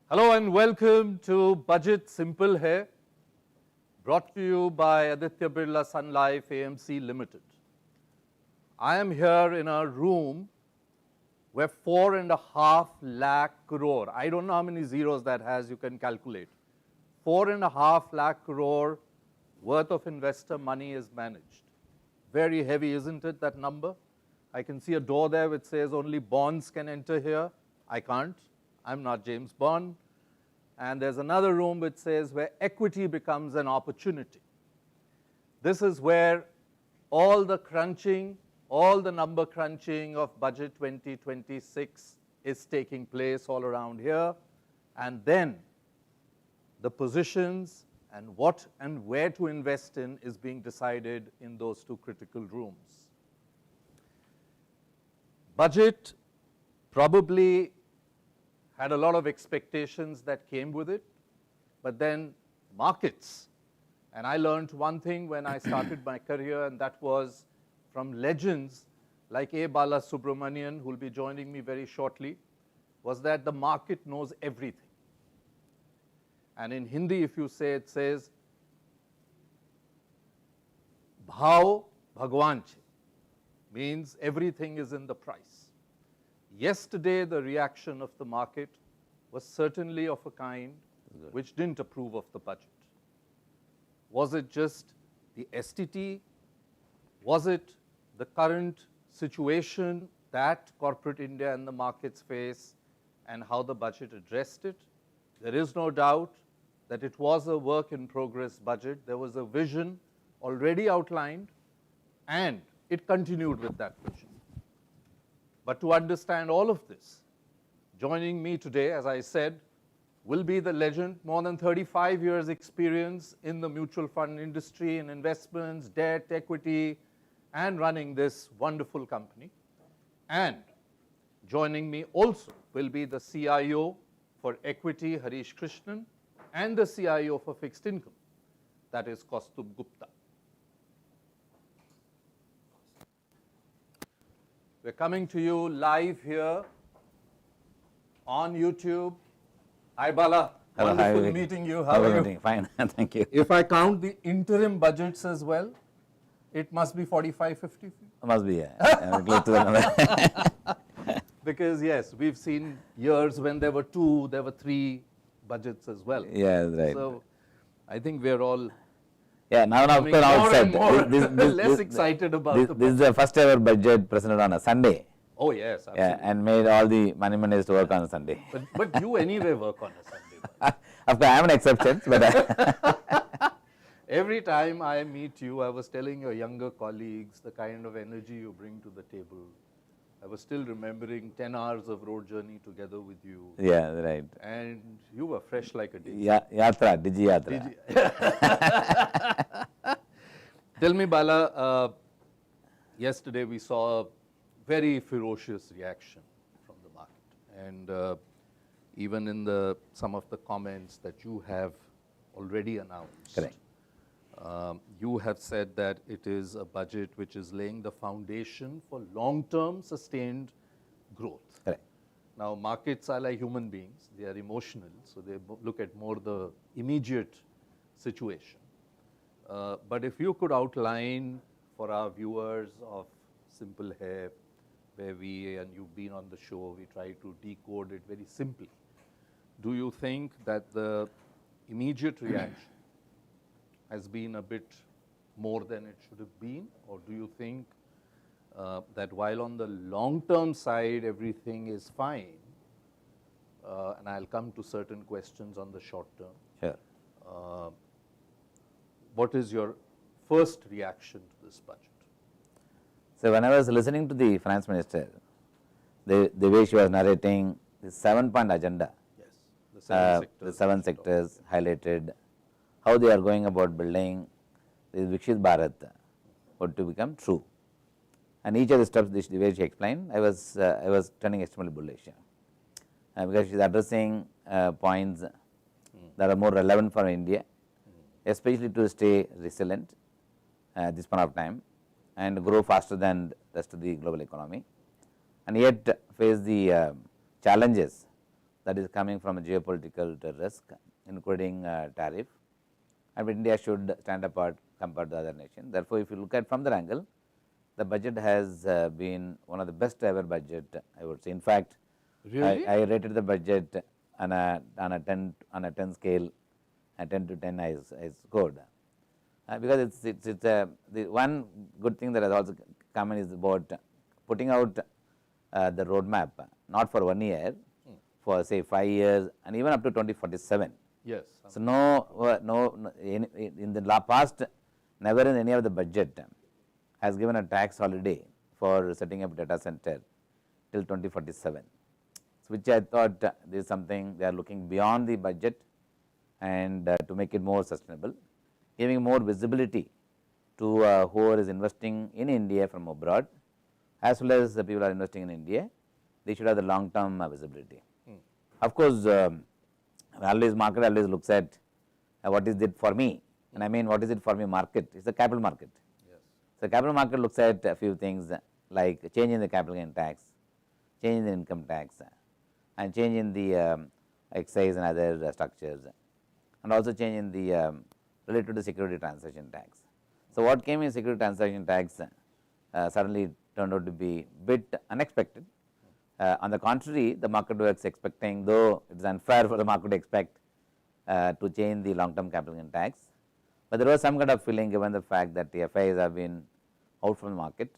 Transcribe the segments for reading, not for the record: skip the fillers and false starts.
Hello and welcome to Budget Simple Hai, brought to you by Aditya Birla Sun Life AMC Limited. I am here in a room where 4.5 lakh crore, I don't know how many zeros that has, you can calculate. 4.5 lakh crore worth of investor money is managed. Very heavy, isn't it, that number? I can see a door there which says only bonds can enter here. I can't. I'm not James Bond. And there's another room which says where equity becomes an opportunity. This is where all the crunching, all the number crunching of Budget 2026 is taking place all around here. And then the positions and what and where to invest in is being decided in those two critical rooms. Budget probably had a lot of expectations that came with it, but then markets. And I learned one thing when I started my career, and that was from legends like Balasubramanian, who will be joining me very shortly, was that the market knows everything. And in Hindi, if you say, it says, Bhav Bhagwan che, means everything is in the price. Yesterday, the reaction of the market was certainly of a kind which didn't approve of the budget. Was it just the STT? Was it the current situation that corporate India and the markets face and how the budget addressed it? There is no doubt that it was a work in progress budget. There was a vision already outlined, and it continued with that vision. But to understand all of this, joining me today, as I said, will be the legend, more than 35 years experience in the mutual fund industry, in investments, debt, equity, and running this wonderful company. And joining me also will be the CIO for equity, Harish Krishnan, and the CIO for fixed income, that is Kaustubh Gupta. We're coming to you live here on YouTube. Hi Bala, hello, wonderful hi, meeting you. How are you? Fine, thank you. If I count the interim budgets as well, it must be 45, 50 feet. Must be, yeah. Close to the number. Because yes, we've seen years when there were 2, there were 3 budgets as well. Yeah, right. So I think we're all now of course outside. Less excited about the budget. This is the first ever budget presented on a Sunday. Oh yes, absolutely. Yeah, and made all the money managers to work on a Sunday. But you anyway work on a Sunday. Of course, I am an exception, but every time I meet you, I was telling your younger colleagues the kind of energy you bring to the table. I was still remembering 10 hours of road journey together with you. Yeah, right. And you were fresh like a daisy. Yeah, Yatra, Digi Yatra. Tell me, Bala, yesterday we saw a very ferocious reaction from the market. And even in some of the comments that you have already announced. Correct. You have said that it is a budget which is laying the foundation for long-term sustained growth. Correct. Now, markets are like human beings. They are emotional, so they look at more the immediate situation. But if you could outline for our viewers of Simple Hai, where and you've been on the show, we try to decode it very simply. Do you think that the immediate reaction has been a bit more than it should have been? Or do you think that while on the long-term side everything is fine, and I'll come to certain questions on the short term. Sure. What is your first reaction to this budget? So when I was listening to the finance minister, the way she was narrating the 7-point agenda, Yes, the 7 sectors highlighted, how they are going about building the Vikshit Bharat to become true. And each of the steps, the way she explained, I was turning extremely bullish. Because she is addressing points that are more relevant for India, especially to stay resilient at this point of time and grow faster than the rest of the global economy, and yet face the challenges that is coming from a geopolitical risk, including tariff, and India should stand apart compared to other nations. Therefore, if you look at from that angle, the budget has been one of the best ever budget, I would say. In fact, Really? I rated the budget on a 10 scale, a 10 to 10 I scored, because it's the one good thing that has also come in is about putting out the roadmap, not for 1 year, for say 5 years and even up to 2047. Yes. So, in the past, never in any of the budget has given a tax holiday for setting up data center till 2047. So, which I thought this is something they are looking beyond the budget and to make it more sustainable, giving more visibility to whoever is investing in India from abroad, as well as the people are investing in India. They should have the long term visibility. Of course, market always looks at what is it for me, and I mean what is it for me market. It is the capital market. Yes. So, capital market looks at a few things like change in the capital gain tax, change in the income tax, and change in the excise and other structures, and also change in the related to the security transaction tax. So, what came in security transaction tax suddenly turned out to be bit unexpected. On the contrary, the market was expecting, though it is unfair for the market to expect to change the long term capital gain tax, but there was some kind of feeling given the fact that the FIIs have been out from the market.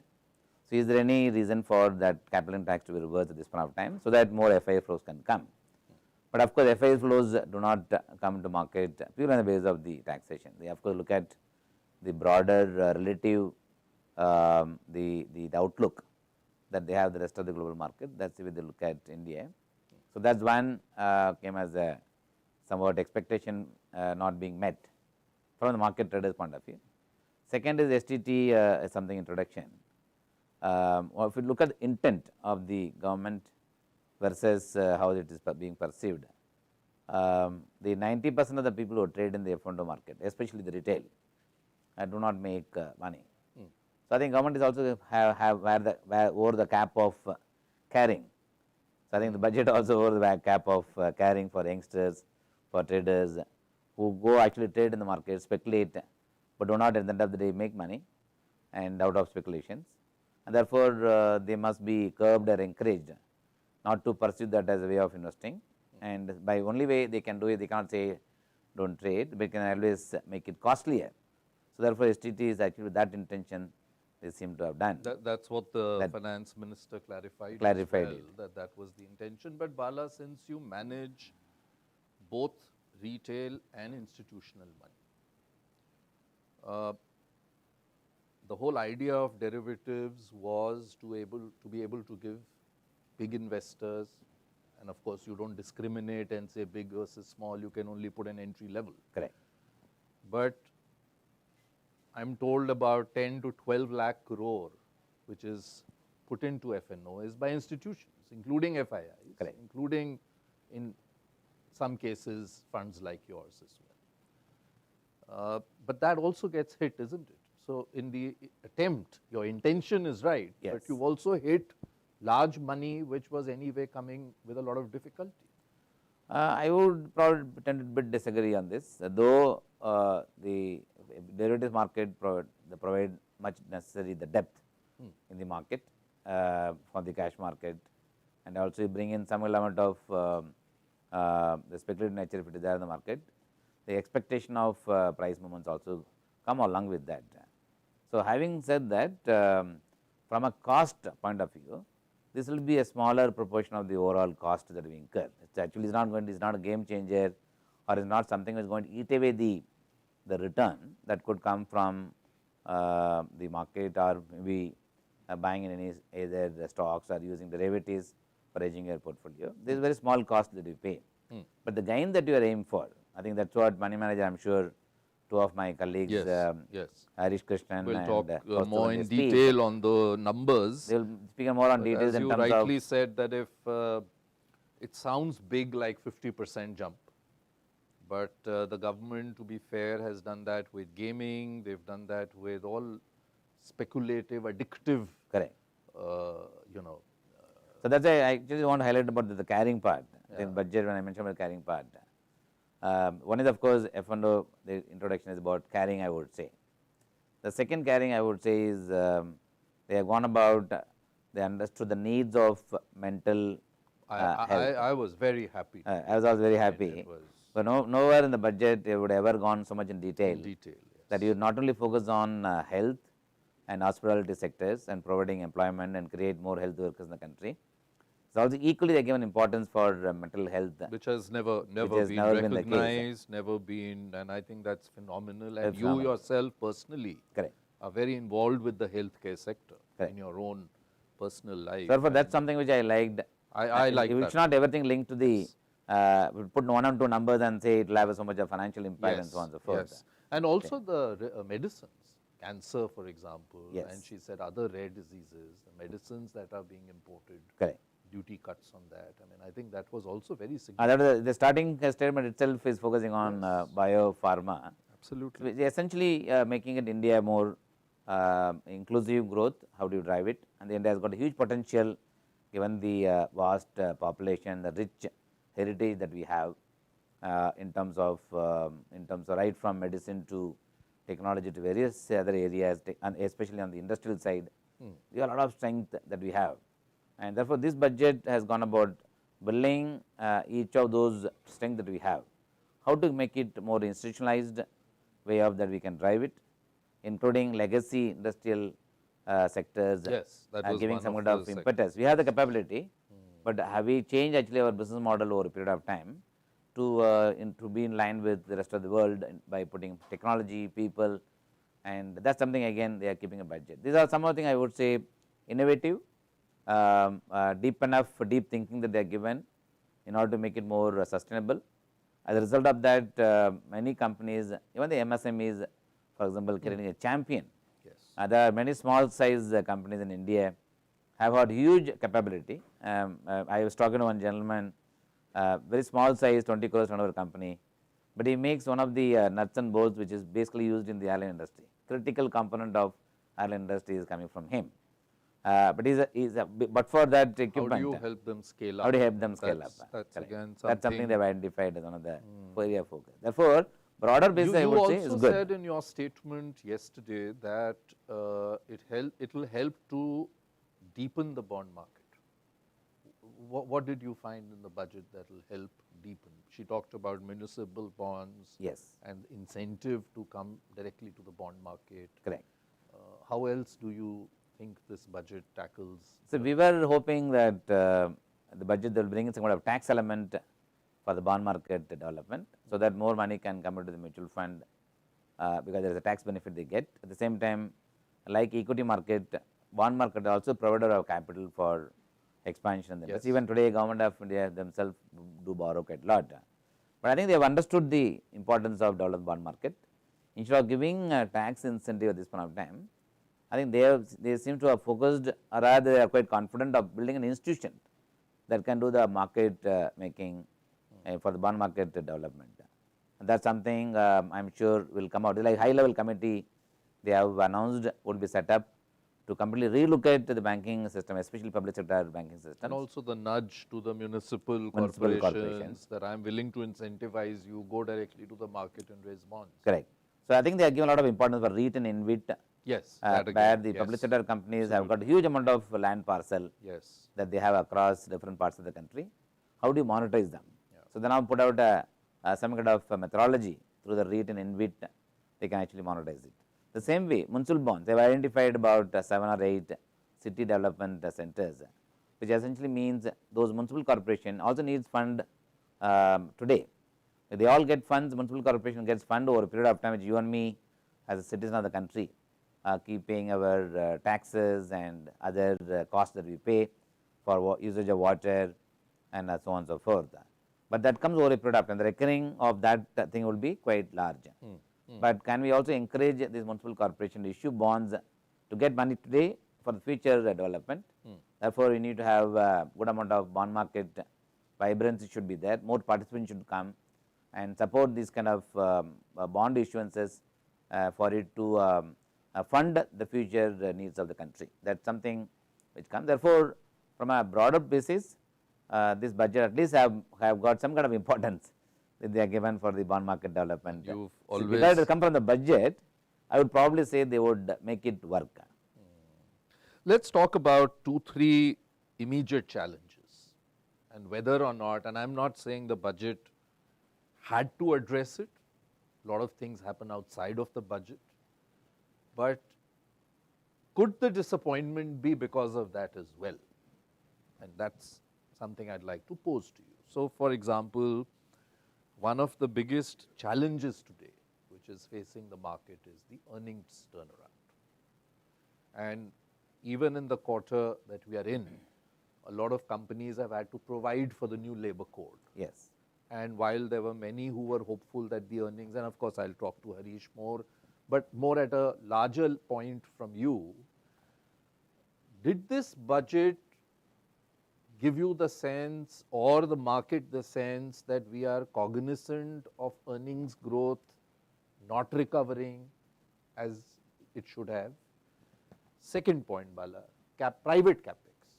So, is there any reason for that capital gain tax to be reversed at this point of time, so that more FII flows can come? But of course, FII flows do not come to market purely on the basis of the taxation. They of course look at the broader relative the outlook that they have the rest of the global market. That is the way they look at India. So, that is one came as a somewhat expectation not being met from the market traders point of view. Second is STT is something introduction. If you look at the intent of the government versus how it is being perceived, the 90% of the people who trade in the F&O market, especially the retail, do not make money. So, I think government is also have over the cap of carrying. So, I think the budget also over the cap of carrying for youngsters, for traders who go actually trade in the market, speculate, but do not at the end of the day make money and out of speculations, and therefore, they must be curbed or encouraged not to pursue that as a way of investing, and by only way they can do it, they cannot say do not trade, but can always make it costlier. So, therefore, STT is actually with that intention they seem to have done. That's what the finance minister clarified that was the intention. But Bala, since you manage both retail and institutional money, the whole idea of derivatives was to be able to give big investors, and of course, you do not discriminate and say big versus small, you can only put an entry level. Correct. But I am told about 10 to 12 lakh crore, which is put into F&O, is by institutions, including FIIs, Correct. including in some cases funds like yours as well. But that also gets hit, isn't it? So, in the attempt, your intention is right, yes, but you have also hit large money which was anyway coming with a lot of difficulty. I would probably tend to bit disagree on this, though the derivatives market provide much necessary the depth in the market for the cash market, and also bring in some element of the speculative nature if it is there in the market. The expectation of price movements also come along with that. So, having said that, from a cost point of view, this will be a smaller proportion of the overall cost that we incur. It actually is not going to, is not a game changer, or is not something that is going to eat away the return that could come from the market, or maybe buying in any either the stocks or using derivatives for hedging your portfolio. There is very small cost that you pay, but the gain that you are aiming for, I think that is what money manager, I am sure two of my colleagues, Harish Krishnan we'll and talk more in detail on the numbers. They will speak more on details in terms of. As you rightly said that if it sounds big like 50% jump, but the government, to be fair, has done that with gaming, they have done that with all speculative, addictive, correct. you know. So, that is why I actually want to highlight about the carrying part. I think budget, when I mentioned about carrying part, one is of course F&O, the introduction is about carrying, I would say. The second carrying, I would say, is they have gone about, they understood the needs of mental health. I was very happy. I was also very happy, but nowhere in the budget it would ever gone so much in detail, Yes. that you not only focus on health and hospitality sectors and providing employment and create more health workers in the country. So also equally they given importance for mental health, Which has never been recognized, never been, and I think that's phenomenal. And you yourself personally correct, are very involved with the healthcare sector in your own personal life. Therefore, that's something which I liked. I like that. It's not everything linked to the, put one or two numbers and say it will have so much of financial impact and so on and so forth. Yes. And also the medicines, cancer for example, and she said other rare diseases, the medicines that are being imported, correct, duty cuts on that. I mean, I think that was also very That significant. is the starting statement itself is focusing on biopharma. Absolutely. Essentially making it India more inclusive growth, how do you drive it, and India has got a huge potential given the vast population, the rich heritage that we have in terms of right from medicine to technology to various other areas, and especially on the industrial side, we have a lot of strength that we have. And therefore, this budget has gone about building each of those strengths that we have, how to make it more institutionalized way of that we can drive it, including legacy industrial sectors, giving some kind of impetus. We have the capability, but have we changed actually our business model over a period of time to be in line with the rest of the world by putting technology, people, and that is something again they are keeping a budget. These are some of the things I would say innovative, deep enough for deep thinking that they are given in order to make it more sustainable. As a result of that, many companies, even the MSMEs, for example, creating a champion. There are many small size companies in India have had huge capability. I was talking to one gentleman, very small size 20 crores turnover company, but he makes one of the nuts and bolts which is basically used in the airline industry. Critical component of airline industry is coming from him. But for that equipment, how do you help them scale up? How do you help them scale up? That's again that's something they have identified as one of the area of focus. Therefore, broader basis I would say is good. You also said in your statement yesterday that it will help to deepen the bond market. What did you find in the budget that will help deepen? She talked about municipal bonds, and incentive to come directly to the bond market. Correct. How else do you think this budget tackles? So, we were hoping that the budget will bring in some kind of tax element for the bond market development, so that more money can come into the mutual fund because there is a tax benefit they get. At the same time, like equity market, bond market also provider of capital for expansion. Even today, Government of India themselves do borrow quite a lot. But I think they have understood the importance of developed bond market. Instead of giving a tax incentive at this point of time, I think they seem to have focused, or rather they are quite confident of building an institution that can do the market making for the bond market development. And that is something I am sure will come out. Like high level committee they have announced would be set up to completely relook at the banking system, especially public sector banking system. And also the nudge to the municipal corporations that I am willing to incentivize you, go directly to the market and raise bonds. Correct. So, I think they have given a lot of importance for REIT and InvIT, where the public sector companies have got a huge amount of land parcel that they have across different parts of the country. How do you monetize them? So, they now put out some kind of methodology through the REIT and InvIT, they can actually monetize it. The same way, municipal bonds, they have identified about 7 or 8 city development centers, which essentially means those municipal corporation also needs fund today. If they all get funds, municipal corporation gets fund over a period of time, which you and me as a citizen of the country keep paying our taxes and other costs that we pay for usage of water and so on and so forth. But that comes over a period of time, the recurring of that thing will be quite large. But can we also encourage this municipal corporation to issue bonds to get money today for the future development? Therefore, we need to have a good amount of bond market vibrancy should be there, more participants should come and support these kind of bond issuances for it to fund the future needs of the country. That is something which comes. Therefore, from a broader basis, this budget at least have got some kind of importance that they are given for the bond market development. You've So always because it come from the budget, I would probably say they would make it work. Let's talk about 2-3 immediate challenges and whether or not, and I'm not saying the budget had to address it, a lot of things happen outside of the budget, but could the disappointment be because of that as well? And that's something I'd like to pose to you. So, for example, one of the biggest challenges today which is facing the market is the earnings turnaround. And even in the quarter that we are in, a lot of companies have had to provide for the new labor code. Yes. And while there were many who were hopeful that the earnings, and of course I'll talk to Harish more, but more at a larger point from you, did this budget give you the sense or the market the sense that we are cognizant of earnings growth not recovering as it should have? Second point, Bala, private capex.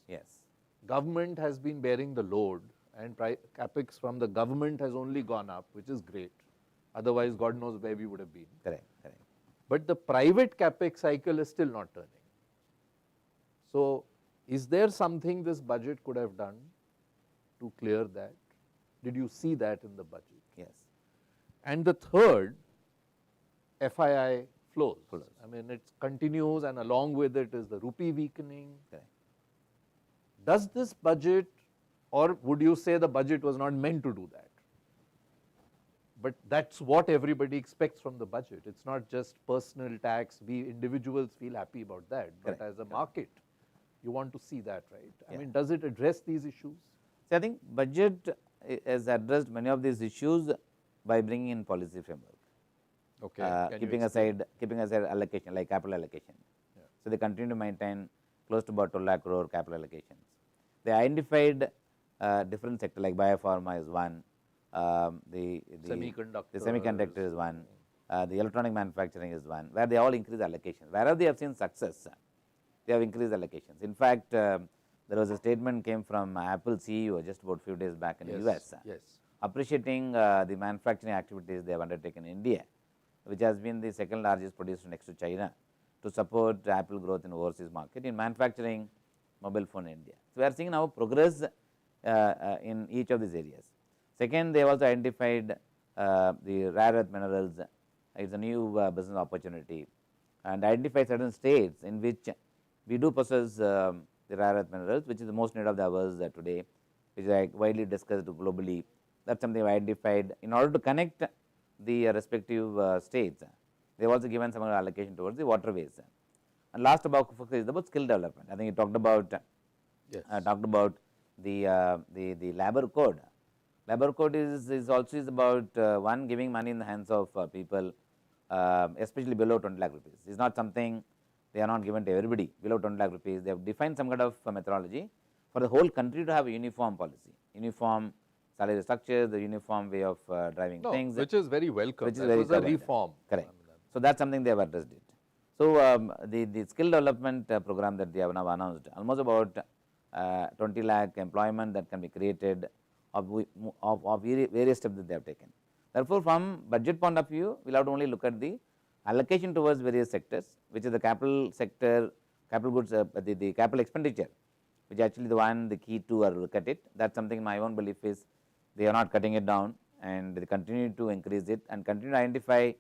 Yes. Government has been bearing the load and capex from the government has only gone up, which is great. Otherwise, God knows where we would have been. Correct. Correct. But the private capex cycle is still not turning. So, is there something this budget could have done to clear that? Did you see that in the budget? Yes. And the third, FII flows. I mean, it continues, and along with it is the rupee weakening. Correct. Does this budget, or would you say the budget was not meant to do that? But that's what everybody expects from the budget. It's not just personal tax. We individuals feel happy about that. But Correct. as a market, you want to see that, right? I Yeah. mean, does it address these issues? So, I think budget has addressed many of these issues by bringing in policy framework. Okay. Keeping aside allocation, like capital allocation. Yeah. So, they continue to maintain close to about 12 lakh crore capital allocations. They identified different sectors like biopharma is one, the semiconductor is one, the electronic manufacturing is one, where they all increase allocations. Wherever they have seen success, they have increased allocations. In fact, there was a statement came from Apple CEO just about few days back in the US, appreciating the manufacturing activities they have undertaken in India, which has been the second largest producer next to China, to support Apple growth in overseas market in manufacturing mobile phone in India. So, we are seeing now progress in each of these areas. Second, they have also identified the rare earth minerals is a new business opportunity, and identify certain states in which we do possess the rare earth minerals, which is the most need of the hours today, which is widely discussed globally. That is something we identified in order to connect the respective states. They have also given some allocation towards the waterways. And last about focus is about skill development. I think you talked about the labor code. Labor code is also about one, giving money in the hands of people, especially below 20 lakh rupees. It is not something they are not given to everybody below 20 lakh rupees. They have defined some kind of methodology for the whole country to have a uniform policy, uniform salary structure, the uniform way of driving things. Which is very welcome. Which is that very was a reform. Correct. So, that is something they have addressed it. So, the skill development program that they have now announced, almost about 20 lakh employment that can be created of various steps that they have taken. Therefore, from budget point of view, we will have to only look at the allocation towards various sectors, which is the capital sector, capital goods, the capital expenditure, which actually the key to look at it. That is something my own belief is they are not cutting it down, and they continue to increase it and continue to identify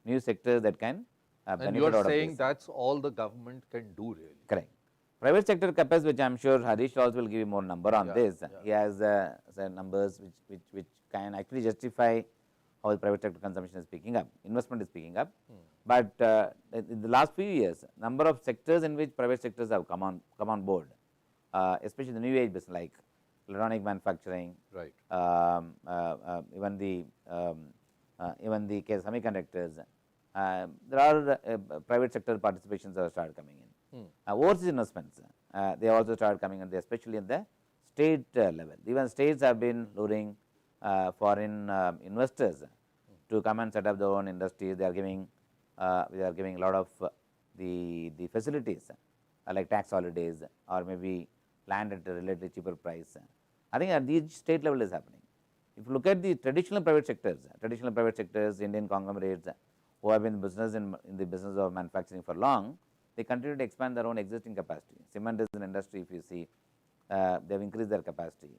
new sectors that can benefit and you are out of saying this. that's all the government can do really. Correct. Private sector capex, which I am sure Harish also will give you more number on this. He has some numbers which can actually justify how the private sector consumption is picking up, investment is picking up. But in the last few years, number of sectors in which private sectors have come on board, especially the new age business like electronic manufacturing, right? Even the semiconductors. There are private sector participations that have started coming in. Overseas investments, they also started coming in, especially in the state level. Even states have been luring foreign investors to come and set up their own industries. They are giving a lot of the facilities like tax holidays or maybe land at a relatively cheaper price. I think at each state level is happening. If you look at the traditional private sectors, Indian conglomerates who have been in the business of manufacturing for long, they continue to expand their own existing capacity. Cement is an industry, if you see, they have increased their capacity,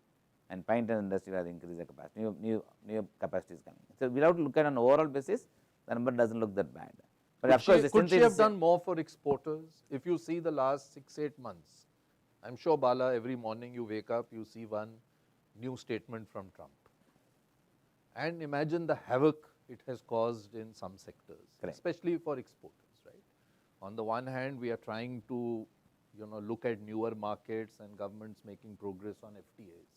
and paint and industry has increased their capacity. New capacity is coming. So we have to look at an overall basis. The number doesn't look that bad. But of course, could she have done more for exporters? If you see the last 6-8 months, I'm sure, Bala, every morning you wake up, you see one new statement from Trump. And imagine the havoc it has caused in some sectors, Correct. especially for exporters, right? On the one hand, we are trying to, look at newer markets and governments making progress on FTAs.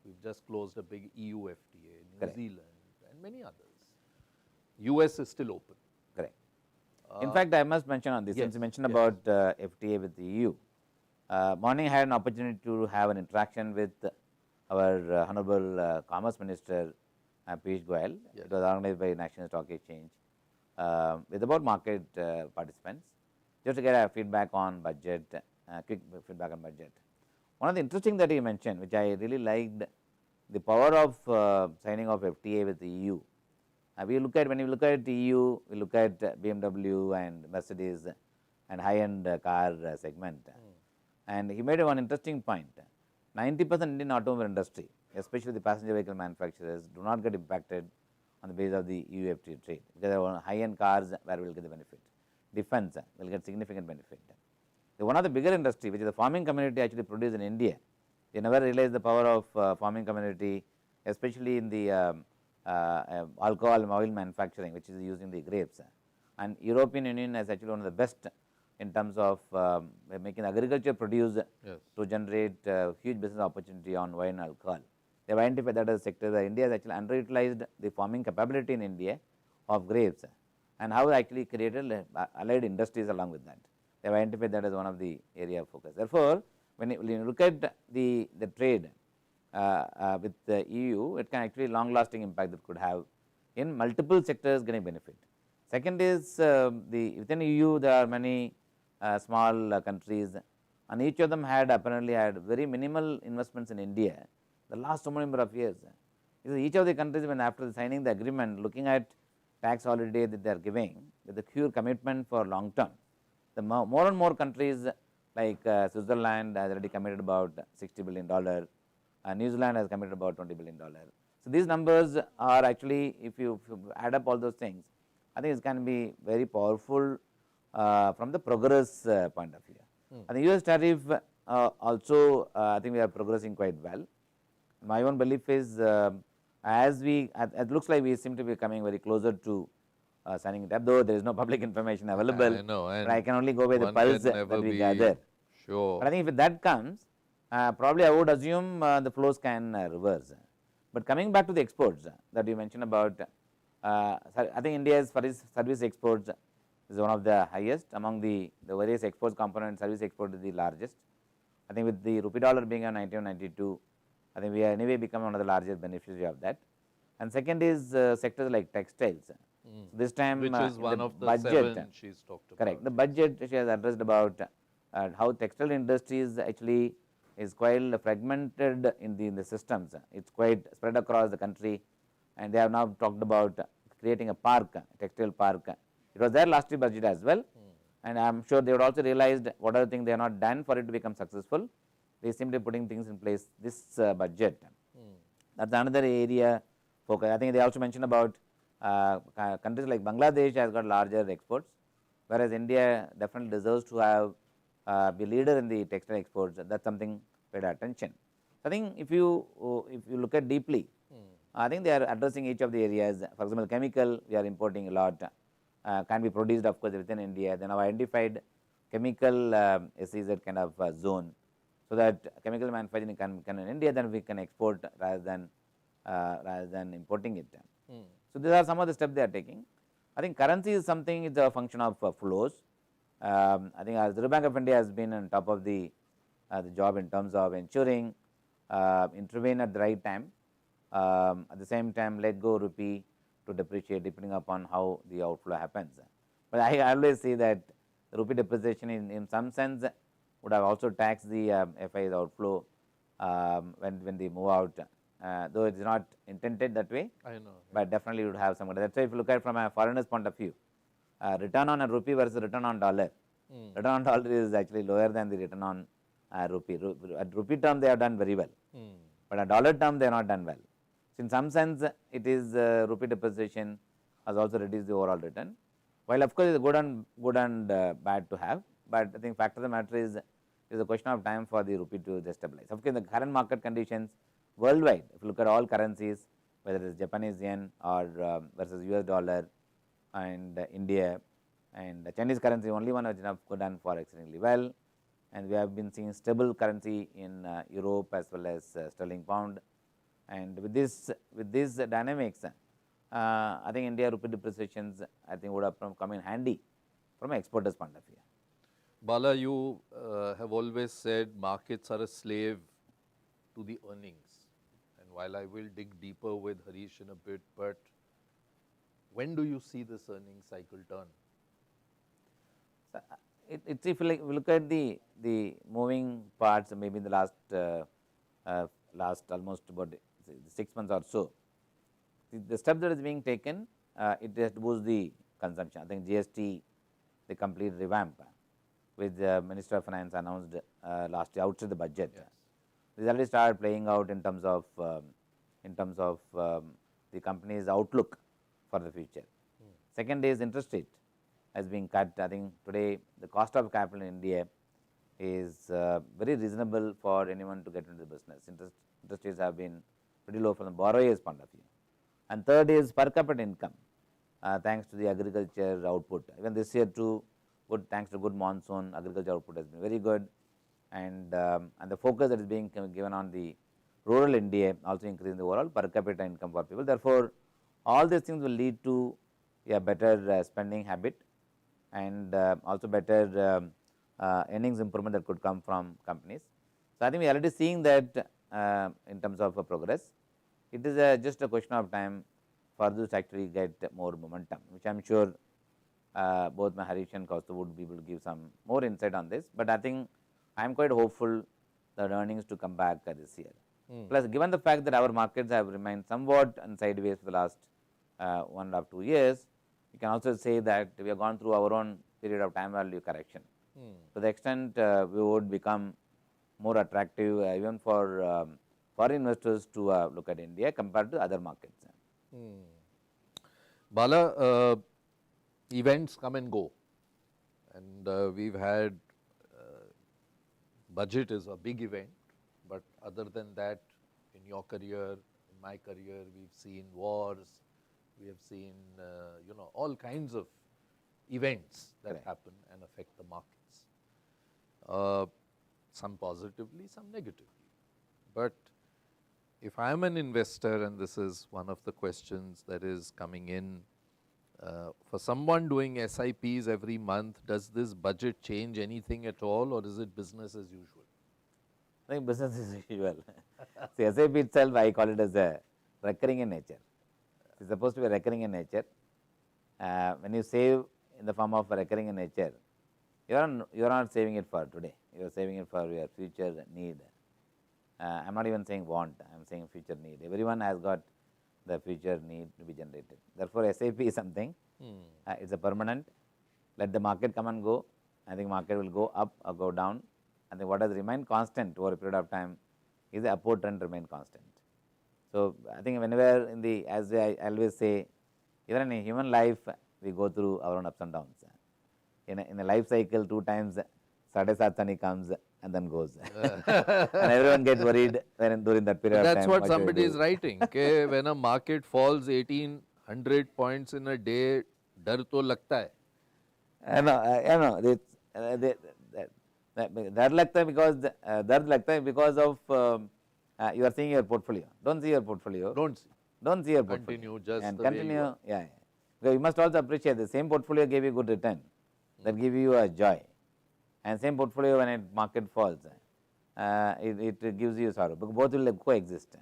We've just closed a big EU FTA, New Correct. Zealand, and many others. US is still open. Correct. In fact, I must mention on this, since you mentioned about FTA with the EU. Morning I had an opportunity to have an interaction with our Honorable Commerce Minister Piyush Goyal. It was organized by National Stock Exchange with about market participants, just to get a feedback on budget, quick feedback on budget. One of the interesting that he mentioned, which I really liked, the power of signing of FTA with the EU. When you look at the EU, we look at BMW and Mercedes and high-end car segment. And he made one interesting point. 90% Indian automobile industry, especially the passenger vehicle manufacturers, do not get impacted on the basis of the EU FTA trade, because there are high-end cars where we will get the benefit. Defense will get significant benefit. One of the bigger industry, which is the farming community, actually produced in India. They never realized the power of farming community, especially in the alcohol and oil manufacturing, which is using the grapes. And European Union is actually one of the best in terms of making agriculture produce to generate huge business opportunity on wine and alcohol. They have identified that as a sector that India has actually underutilized the farming capability in India of grapes, and how actually created allied industries along with that. They have identified that as one of the area of focus. Therefore, when you look at the trade with the EU, it can actually long lasting impact that could have in multiple sectors getting benefit. Second is within EU there are many small countries, and each of them apparently had very minimal investments in India the last so many number of years. Each of the countries, when after signing the agreement, looking at tax holiday that they are giving with the pure commitment for long term, the more and more countries like Switzerland has already committed about $60 billion, New Zealand has committed about $20 billion. So these numbers are actually, if you add up all those things, I think it can be very powerful from the progress point of view. And the US tariff also, I think we are progressing quite well. My own belief is, it looks like we seem to be coming very closer to signing it up, though there is no public information available. I know, but I can only go by the pulse that we gather. Sure. But I think if that comes, probably I would assume the flows can reverse. But coming back to the exports that you mentioned about, I think India's service exports is one of the highest among the various exports components. Service export is the largest. I think with the rupee dollar being on 91.92, I think we have anyway become one of the largest beneficiaries of that. And second is sectors like textiles. So this time, which is one of the budget, 7 she's talked about. Correct. The budget she has addressed about how textile industries actually is quite fragmented in the systems. It's quite spread across the country, and they have now talked about creating a park, a textile park. It was there last year budget as well, and I am sure they would also realized what are the things they have not done for it to become successful. They simply putting things in place this budget. That's another area focus. I think they also mentioned about countries like Bangladesh has got larger exports, whereas India definitely deserves to have be leader in the textile exports. That's something paid attention. I think if you look at deeply, I think they are addressing each of the areas. For example, chemical we are importing a lot, can be produced of course within India. Then have identified chemical SEZ kind of zone, so that chemical manufacturing can in India, then we can export rather than importing it. So these are some of the steps they are taking. I think currency is something, it's a function of flows. I think Reserve Bank of India has been on top of the job in terms of ensuring intervene at the right time, at the same time let go rupee to depreciate depending upon how the outflow happens. But I always see that the rupee depreciation in some sense would have also taxed the FI's outflow, when they move out, though it is not intended that way, I know. but definitely you would have some. That's why if you look at it from a foreigner's point of view, return on a rupee versus return on dollar, return on dollar is actually lower than the return on rupee. At rupee term they have done very well, but at dollar term they have not done well. So in some sense it is rupee depreciation has also reduced the overall return, while of course it is good and bad to have, but I think fact of the matter is it is a question of time for the rupee to just stabilize. Of course, in the current market conditions worldwide, if you look at all currencies, whether it is Japanese yen or versus US dollar and India and the Chinese currency, only one has enough done for exceedingly well, and we have been seeing stable currency in Europe as well as sterling pound, and with these dynamics, I think India rupee depreciations I think would have come in handy from an exporter's point of view. Bala, you have always said markets are a slave to the earnings, and while I will dig deeper with Harish in a bit, but when do you see this earnings cycle turn? So, if you look at the moving parts, maybe in the last almost about 6 months or so, the step that is being taken, it has to boost the consumption. I think GST, the complete revamp, which the Minister of Finance announced last year outside the budget. Yes. This already started playing out in terms of the company's outlook for the future. Second is interest rate has been cut. I think today the cost of capital in India is very reasonable for anyone to get into the business. Interest rates have been pretty low from the borrower's point of view. And third is per capita income, thanks to the agriculture output. Even this year too, good thanks to good monsoon, agriculture output has been very good, and the focus that is being given on the rural India also increasing the overall per capita income for people. Therefore, all these things will lead to a better spending habit and also better earnings improvement that could come from companies. So, I think we are already seeing that in terms of progress. It is just a question of time for this to actually get more momentum, which I am sure both Harish and Kaustubh would be able to give some more insight on this, but I think I am quite hopeful that earnings to come back this year. Plus, given the fact that our markets have remained somewhat sideways for the last 1.5 to 2 years, you can also say that we have gone through our own period of time value correction. To the extent we would become more attractive even for foreign investors to look at India compared to other markets. Bala, events come and go, and we've had budget is a big event, but other than that, in your career, in my career, we've seen wars, we have seen all kinds of events that happen and affect the markets, some positively, some negatively. But if I am an investor, and this is one of the questions that is coming in, for someone doing SIPs every month, does this budget change anything at all, or is it business as usual? I think business as usual. See, SIP itself, I call it as a recurring in nature. It is supposed to be recurring in nature. When you save in the form of recurring in nature, you are not saving it for today. You are saving it for your future need. I am not even saying want. I am saying future need. Everyone has got the future need to be generated. Therefore, SIP is something. It is a permanent. Let the market come and go. I think market will go up or go down. I think what has remained constant over a period of time is the upward trend remain constant. So, I think whenever in the, as I always say, even in a human life, we go through our own ups and downs. In a life cycle, 2 times Sade Satsani comes and then goes. And everyone gets worried during that period of time. That's what somebody is writing. Okay, when a market falls 1800 points in a day, dar to lagta hai. No, dard lagta hai because of you are seeing your portfolio. Don't see your portfolio. Don't see your portfolio. Continue just and the way continue. you are. Yeah. Because you must also appreciate the same portfolio gave you good return. That give you a joy. And same portfolio when a market falls, it gives you sorrow. Because both will coexist.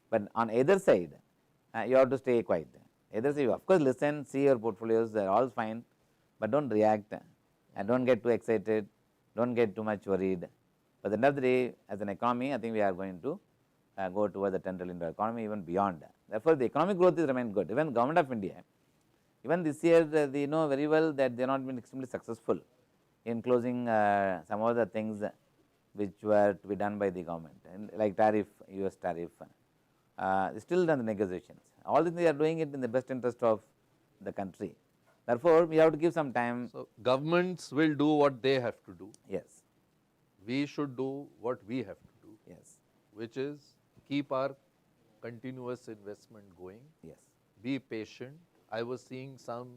But on either side, you have to stay quiet. Either side, of course, listen, see your portfolios, they are all fine, but don't react and don't get too excited, don't get too much worried. But at the end of the day, as an economy, I think we are going to go towards the $10 trillion economy, even beyond. Therefore, the economic growth is remain good. Even government of India, even this year, they know very well that they have not been extremely successful in closing some of the things which were to be done by the government, and like tariff, US tariff, still done the negotiations. All these they are doing it in the best interest of the country. Therefore, we have to give some time. So, governments will do what they have to do. Yes, We should do what we have to do, yes, which is keep our continuous investment going, yes, be patient. I was seeing some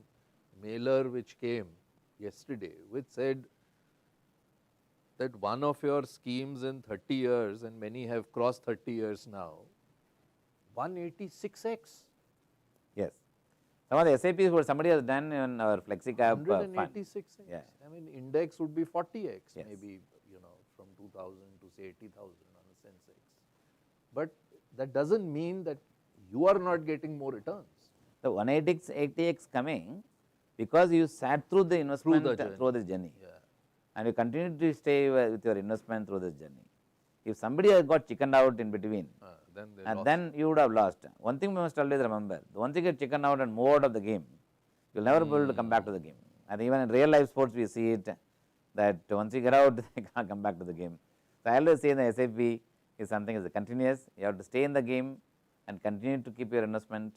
mailer which came yesterday which said that one of your schemes in 30 years, and many have crossed 30 years now, 186x. yes. Some of the SIPs what somebody has done in our FlexiCap fund. 186x. Yeah. I mean, index would be 40x, Yes. maybe, from 2000 to say 80,000 on a Sensex. But that doesn't mean that you are not getting more returns. The 180x coming because you sat through the investment through this journey. Yeah. And you continue to stay with your investment through this journey. If somebody has got chickened out in between, Then they and lost. then you would have lost. One thing we must always remember, once you get chickened out and move out of the game, you will never be able to come back to the game. And even in real life sports we see it, that once you get out, you can't come back to the game. So I always say the SIP is something is continuous, you have to stay in the game and continue to keep your investment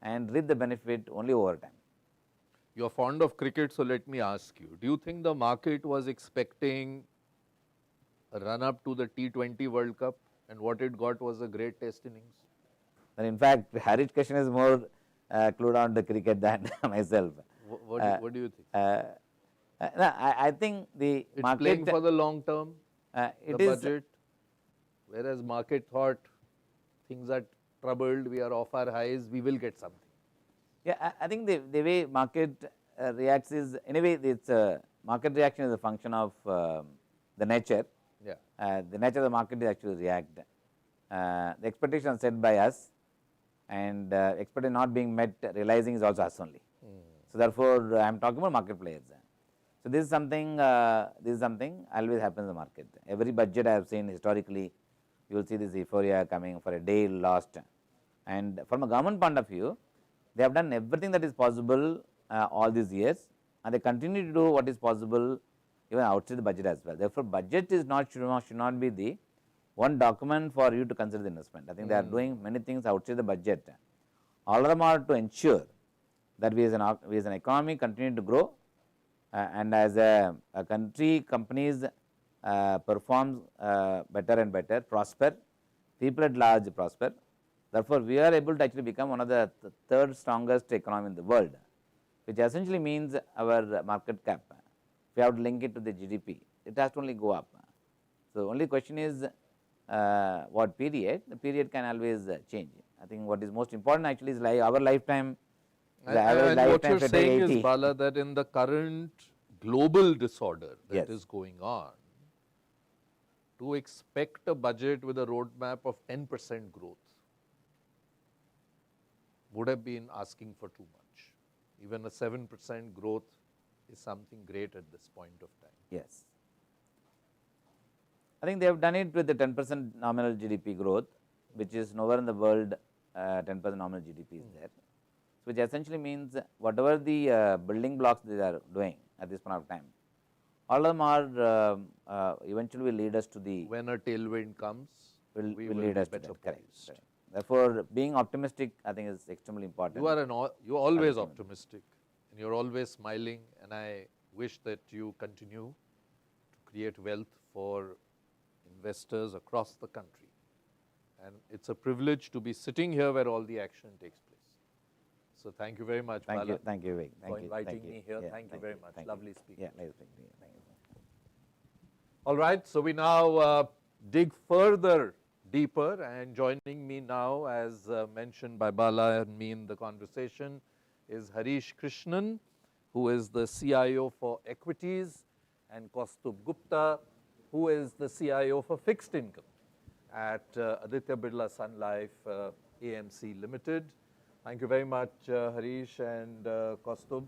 and reap the benefit only over time. You're fond of cricket, so let me ask you, do you think the market was expecting a run-up to the T20 World Cup, and what it got was a great test innings? And in fact, Harish Krishnan is more clued on to cricket than myself. What do you think? No, I think the It's market playing for the long term, it the is budget, whereas market thought things are troubled, we are off our highs, we will get something. yeah. I think the way market reacts is anyway. It's market reaction is a function of the nature. Yeah. The nature of the market is actually react. The expectation set by us, and expectation not being met, realizing is also us only. So therefore, I am talking about market players. So this is something always happens in the market. Every budget I have seen historically, you will see this euphoria coming for a day lost. And from a government point of view, they have done everything that is possible all these years, and they continue to do what is possible even outside the budget as well. Therefore, budget is should not be the one document for you to consider the investment. I think they are doing many things outside the budget. All of them are to ensure that we as an economy continue to grow, and as a country, companies perform better and better, prosper, people at large prosper. Therefore, we are able to actually become one of the third strongest economy in the world, which essentially means our market cap. If you have to link it to the GDP, it has to only go up. So, the only question is what period, the period can always change. I think what is most important actually is like our lifetime. The average And what lifetime you're for saying 80. is, Bala, that in the current global disorder that Yes. is going on, to expect a budget with a roadmap of 10% growth would have been asking for too much. Even a 7% growth is something great at this point of time. Yes. I think they have done it with the 10% nominal GDP growth, which is nowhere in the world 10% nominal GDP is there, which essentially means whatever the building blocks they are doing at this point of time, all of them are eventually will lead us to the When a tailwind comes, we will lead be us to better that. Correct. poised. Correct. Therefore, being optimistic, I think, is extremely important. You're always optimistic, and you're always smiling, and I wish that you continue to create wealth for investors across the country. And it's a privilege to be sitting here where all the action takes place. So thank you very much, Thank Bala, you, thank you, Vivek. for inviting thank you. me here. Yeah, Thank you very much. thank Lovely you. speaking. Yeah, nice speaking to you. Thank you. All right, so we now dig further deeper, and joining me now, as mentioned by Bala and me in the conversation, is Harish Krishnan, who is the CIO for equities, and Kaustubh Gupta, who is the CIO for fixed income at Aditya Birla Sun Life AMC Limited. Thank you very much, Harish and Kaustubh.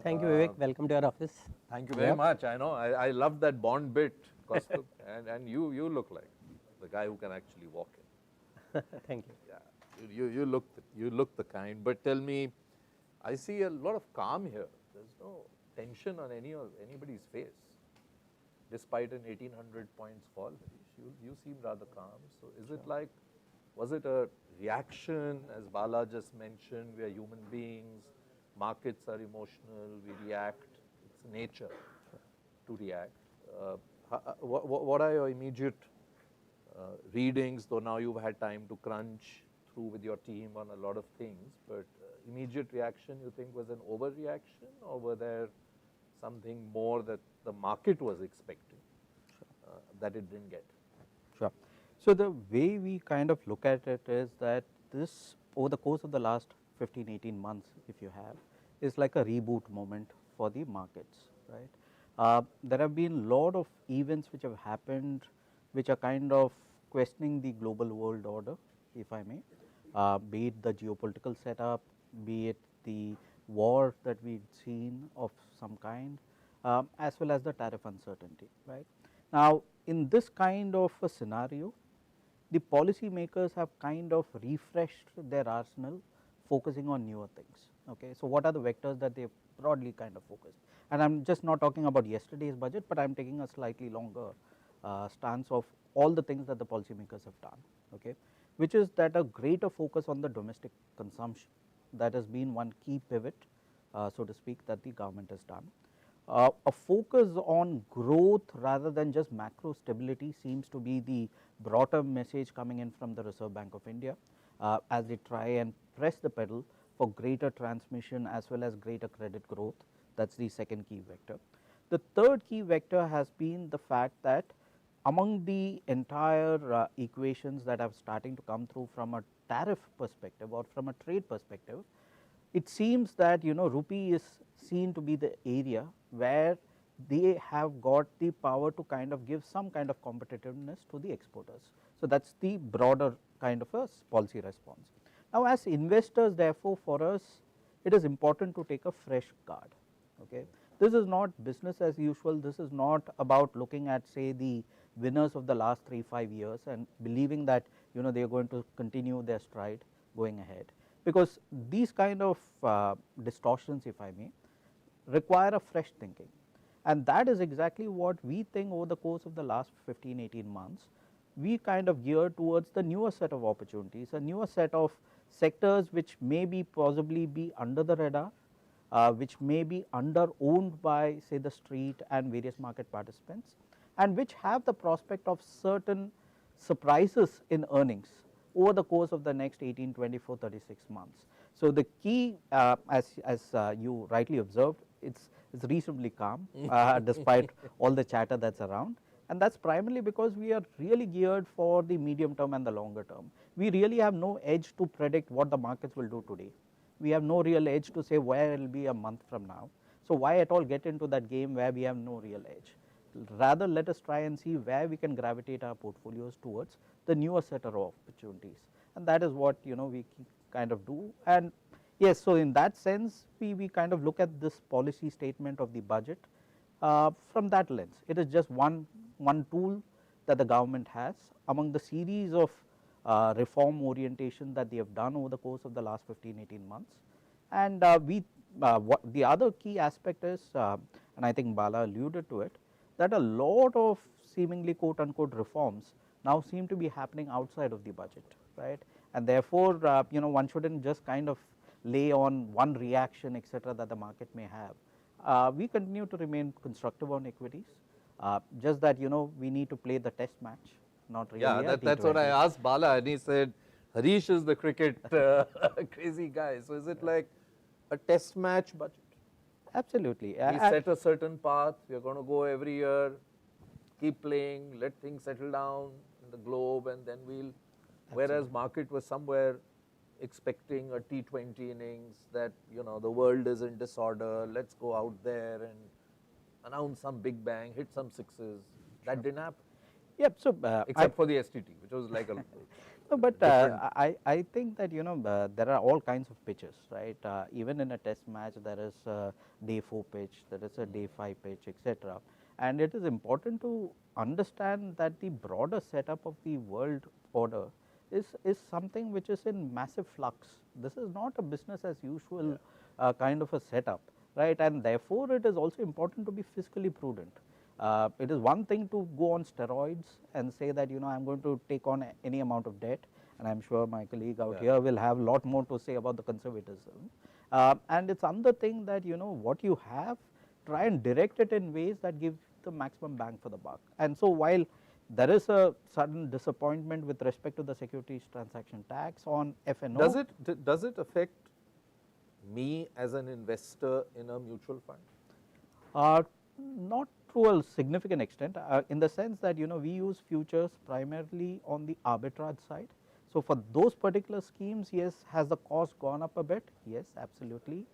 Thank you, Vivek. Welcome to our office. Thank you very much. I know, I love that bond bit. Kaustubh, and you look like the guy who can actually walk in. Thank you. Yeah, you look the kind. But tell me, I see a lot of calm here. There's no tension on anybody's face, despite an 1800 points fall. You seem rather calm. So is it like, was it a reaction, as Bala just mentioned? We are human beings. Markets are emotional. We react. It's nature to react. What are your immediate readings, though now you've had time to crunch through with your team on a lot of things, but immediate reaction you think was an overreaction, or were there something more that the market was expecting that it didn't get? Sure. So the way we kind of look at it is that this, over the course of the last 15, 18 months, if you have, is like a reboot moment for the markets, right? There have been a lot of events which have happened, which are kind of questioning the global world order, if I may, be it the geopolitical setup, be it the war that we'd seen of some kind, as well as the tariff uncertainty, right? Now, in this kind of a scenario, the policy makers have kind of refreshed their arsenal, focusing on newer things. Okay, so what are the vectors that they've broadly kind of focused? And I'm just not talking about yesterday's budget, but I'm taking a slightly longer stance of all the things that the policymakers have done. Okay, which is that a greater focus on the domestic consumption. That has been one key pivot, so to speak, that the government has done. A focus on growth rather than just macro stability seems to be the broader message coming in from the Reserve Bank of India, as they try and press the pedal for greater transmission as well as greater credit growth. That is the second key vector. The third key vector has been the fact that among the entire equations that are starting to come through from a tariff perspective or from a trade perspective, it seems that rupee is seen to be the area where they have got the power to kind of give some kind of competitiveness to the exporters. So that is the broader kind of a policy response. Now, as investors, therefore, for us it is important to take a fresh guard. Okay, this is not business as usual. This is not about looking at, say, the winners of the last 3-5 years and believing that they are going to continue their stride going ahead, because these kind of distortions, if I may, require a fresh thinking, and that is exactly what we think over the course of the last 15-18 months. We kind of geared towards the newer set of opportunities, a newer set of sectors which may be possibly be under the radar, which may be under owned by, say, the street and various market participants, and which have the prospect of certain surprises in earnings over the course of the next 18, 24, 36 months. So the key, as you rightly observed, it's reasonably calm despite all the chatter that's around, and that's primarily because we are really geared for the medium term and the longer term. We really have no edge to predict what the markets will do today. We have no real edge to say where it will be a month from now. So why at all get into that game where we have no real edge? Rather, let us try and see where we can gravitate our portfolios towards the newer set of opportunities, and that is what we kind of do. And yes, so in that sense, we kind of look at this policy statement of the budget from that lens. It is just one tool that the government has among the series of reform orientation that they have done over the course of the last 15-18 months. And what the other key aspect is, and I think Bala alluded to it, that a lot of seemingly quote unquote reforms now seem to be happening outside of the budget, right? And therefore, one shouldn't just kind of lay on one reaction, etc., that the market may have. We continue to remain constructive on equities, just that we need to play the test match, not really. Yeah, that's what I asked Bala, and he said Harish is the cricket crazy guy. So is it like a test match budget? Absolutely. We set a certain path. We are going to go every year, keep playing, let things settle down in the globe, and then we'll. Whereas market was somewhere expecting a T20 innings, that the world is in disorder. Let's go out there and announce some big bang, hit some sixes. That didn't happen. Yep. So except for the STT, which was like a. No, but I think that there are all kinds of pitches, right? Even in a test match, there is a day 4 pitch, there is a day 5 pitch, etc. And it is important to understand that the broader setup of the world order is something which is in massive flux. This is not a business as usual kind of a setup, right, and therefore it is also important to be fiscally prudent. It is one thing to go on steroids and say that I am going to take on any amount of debt, and I am sure my colleague out here will have a lot more to say about the conservatism, and it is another thing that what you have, try and direct it in ways that give the maximum bang for the buck. And so while there is a sudden disappointment with respect to the securities transaction tax on F&O. Does it affect me as an investor in a mutual fund? Not to a significant extent, in the sense that we use futures primarily on the arbitrage side. So for those particular schemes, yes, has the cost gone up a bit? Yes, absolutely.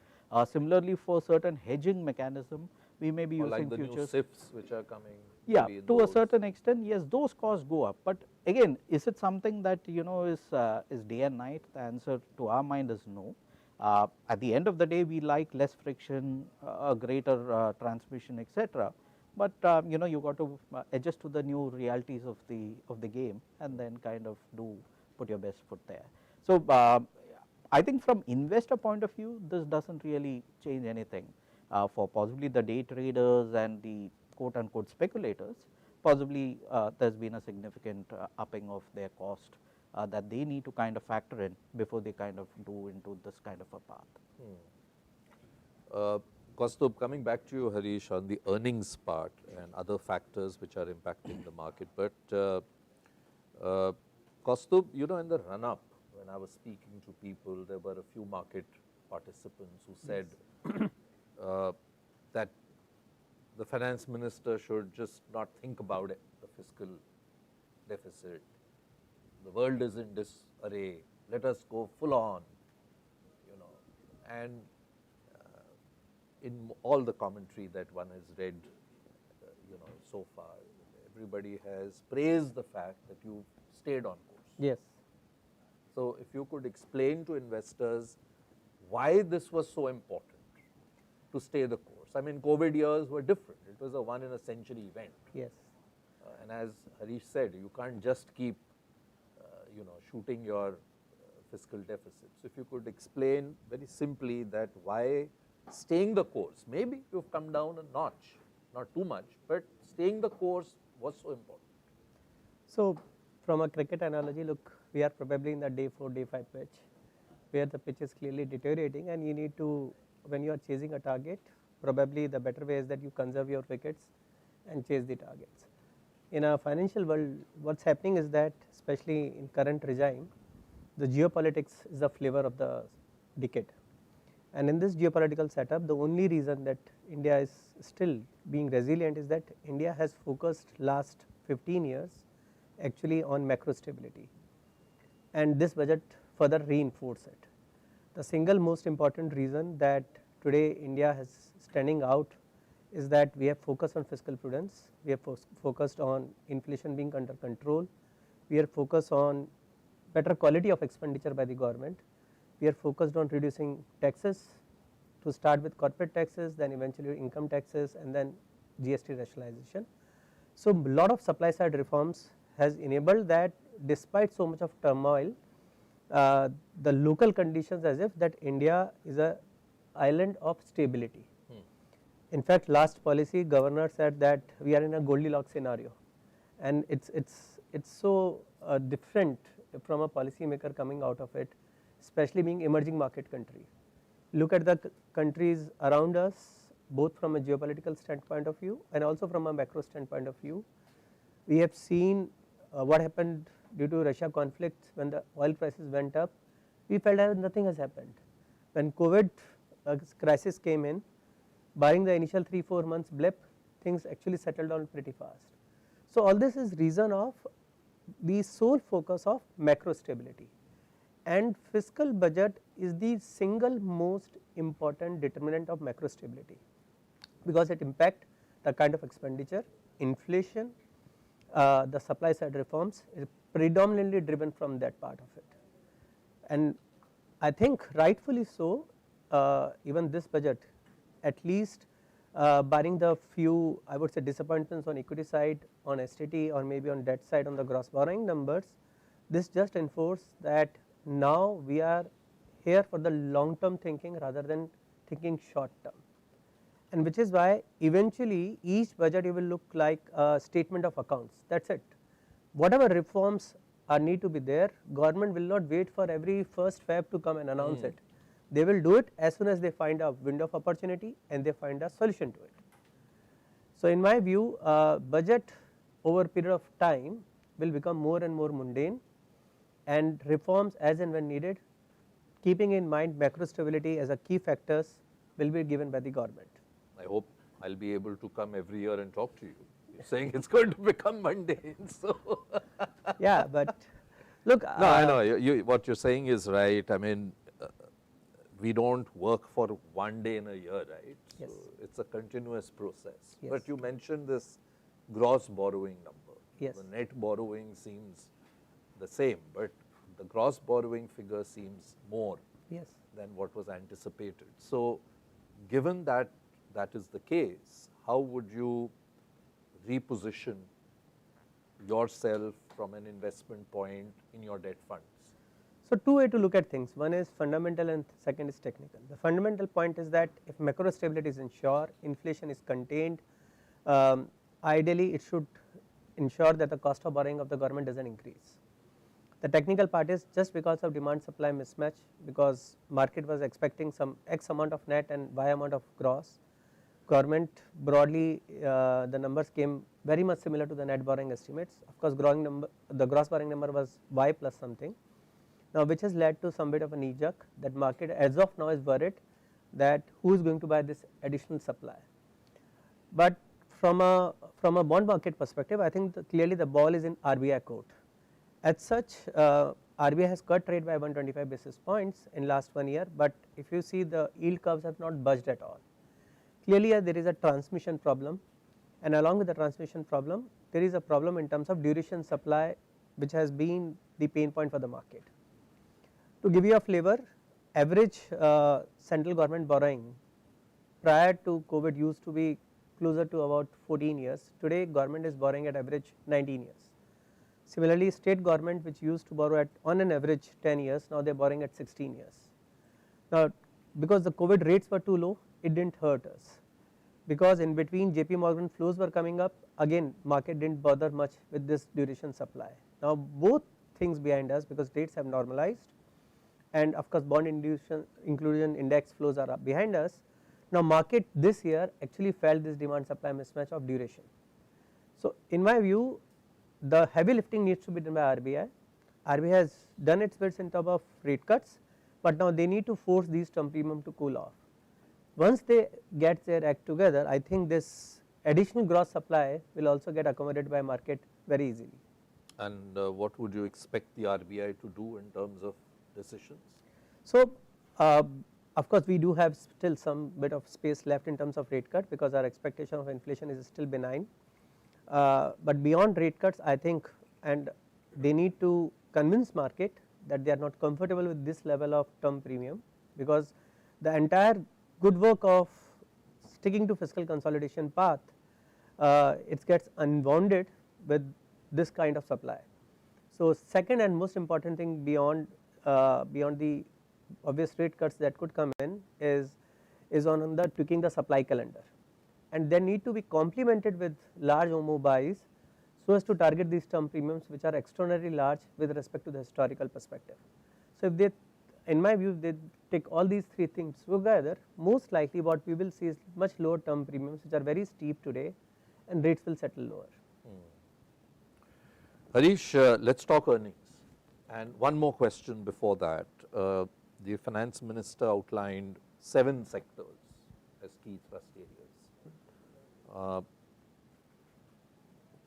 Similarly, for certain hedging mechanism, we may be using like the futures. New SIFs which are coming. Yeah, to a certain extent, yes, those costs go up. But again, is it something that is day and night? The answer to our mind is no. At the end of the day, we like less friction, a greater transmission, etc. But you got to adjust to the new realities of the game, and then kind of put your best foot there. So I think from investor point of view, this doesn't really change anything. For possibly the day traders and the quote unquote speculators, possibly there's been a significant upping of their cost that they need to kind of factor in before they kind of do into this kind of a path. Kaustubh, coming back to you, Harish, on the earnings part and other factors which are impacting the market, but Kaustubh, in the run-up, when I was speaking to people, there were a few market participants who said that the finance minister should just not think about it, the fiscal deficit. The world is in disarray. Let us go full on, and in all the commentary that one has read, so far, everybody has praised the fact that you stayed on course. Yes. So if you could explain to investors why this was so important to stay the course. I mean, COVID years were different. It was a one-in-a-century event. Yes. And as Harish said, you can't just keep, shooting your fiscal deficit. So if you could explain very simply that why staying the course, maybe you've come down a notch, not too much, but staying the course was so important. So from a cricket analogy, look, we are probably in the day 4, day 5 pitch, where the pitch is clearly deteriorating, and you need to, when you are chasing a target, probably the better way is that you conserve your wickets and chase the targets. In a financial world, what's happening is that, especially in current regime, the geopolitics is the flavor of the decade. And in this geopolitical setup, the only reason that India is still being resilient is that India has focused last 15 years actually on macro stability. And this budget further reinforces it. The single most important reason that today India has standing out is that we have focused on fiscal prudence, we have focused on inflation being under control, we are focused on better quality of expenditure by the government, we are focused on reducing taxes, to start with corporate taxes, then eventually income taxes, and then GST rationalization. So a lot of supply side reforms has enabled that despite so much of turmoil, the local conditions as if that India is a island of stability. In fact, last policy governor said that we are in a Goldilocks scenario, and it's so different from a policy maker coming out of it, especially being emerging market country. Look at the countries around us, both from a geopolitical standpoint of view and also from a macro standpoint of view. We have seen what happened due to Russia conflict when the oil prices went up. We felt as nothing has happened. When COVID crisis came in, barring the initial 3-4 months blip, things actually settled down pretty fast. So all this is reason of the sole focus of macro stability, and fiscal budget is the single most important determinant of macro stability, because it impacts the kind of expenditure, inflation, the supply side reforms is predominantly driven from that part of it. And I think rightfully so, even this budget at least barring the few I would say disappointments on equity side, on STT or maybe on debt side on the gross borrowing numbers, this just enforces that now we are here for the long term thinking rather than thinking short term, and which is why eventually each budget you will look like a statement of accounts, that is it. Whatever reforms are need to be there, government will not wait for every 1st Feb to come and announce it. They will do it as soon as they find a window of opportunity and they find a solution to it. So in my view, budget over a period of time will become more and more mundane, and reforms as and when needed, keeping in mind macro stability as a key factors, will be given by the government. I hope I'll be able to come every year and talk to you. You're saying it's going to become mundane, so. Yeah, but look. No, I know, what you're saying is right. I mean, we don't work for one day in a year, right? Yes. So it's a continuous process. Yes. But you mentioned this gross borrowing number. Yes. The net borrowing seems the same, but the gross borrowing figure seems more Yes. than what was anticipated. So given that that is the case, how would you reposition yourself from an investment point in your debt funds? So two ways to look at things, one is fundamental and second is technical. The fundamental point is that if macro stability is ensured, inflation is contained, ideally it should ensure that the cost of borrowing of the government does not increase. The technical part is just because of demand supply mismatch, because market was expecting some X amount of net and Y amount of gross, government broadly the numbers came very much similar to the net borrowing estimates. Of course, the gross borrowing number was Y plus something. Now which has led to some bit of a knee jerk that market as of now is worried that who is going to buy this additional supply. But from a bond market perspective, I think clearly the ball is in RBI court. As such, RBI has cut rate by 125 basis points in last 1 year, but if you see the yield curves have not budged at all. Clearly there is a transmission problem, and along with the transmission problem there is a problem in terms of duration supply, which has been the pain point for the market. To give you a flavor, average central government borrowing prior to COVID used to be closer to about 14 years. Today government is borrowing at average 19 years. Similarly, state government which used to borrow at on an average 10 years, now they are borrowing at 16 years. Now because the COVID rates were too low, it did not hurt us, because in between JP Morgan flows were coming up, again market did not bother much with this duration supply. Now both things behind us, because rates have normalized and of course bond inclusion index flows are up behind us. Now market this year actually felt this demand supply mismatch of duration. So in my view, the heavy lifting needs to be done by RBI. RBI has done its bits in terms of rate cuts, but now they need to force these term premium to cool off. Once they get their act together, I think this additional gross supply will also get accommodated by market very easily. And what would you expect the RBI to do in terms of decisions? So of course we do have still some bit of space left in terms of rate cut, because our expectation of inflation is still benign. But beyond rate cuts, I think, and they need to convince market that they are not comfortable with this level of term premium, because the entire good work of sticking to fiscal consolidation path, it gets unwounded with this kind of supply. So second and most important thing beyond the obvious rate cuts that could come in is on the tweaking the supply calendar, and they need to be complemented with large OMO buys so as to target these term premiums which are extraordinarily large with respect to the historical perspective. So if they, in my view, they take all these three things together, most likely what we will see is much lower term premiums which are very steep today, and rates will settle lower. Harish, let's talk earnings. And one more question before that. The finance minister outlined 7 sectors as key thrust areas.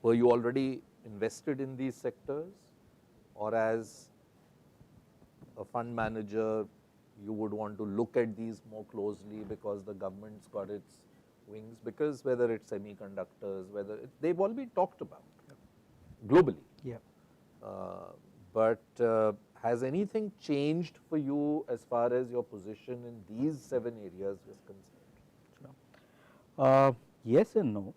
Were you already invested in these sectors, or as a fund manager you would want to look at these more closely because the government's got its wings, because whether it's semiconductors, whether they've all been talked about globally. Yeah. But has anything changed for you as far as your position in these 7 areas is concerned? Yes and no,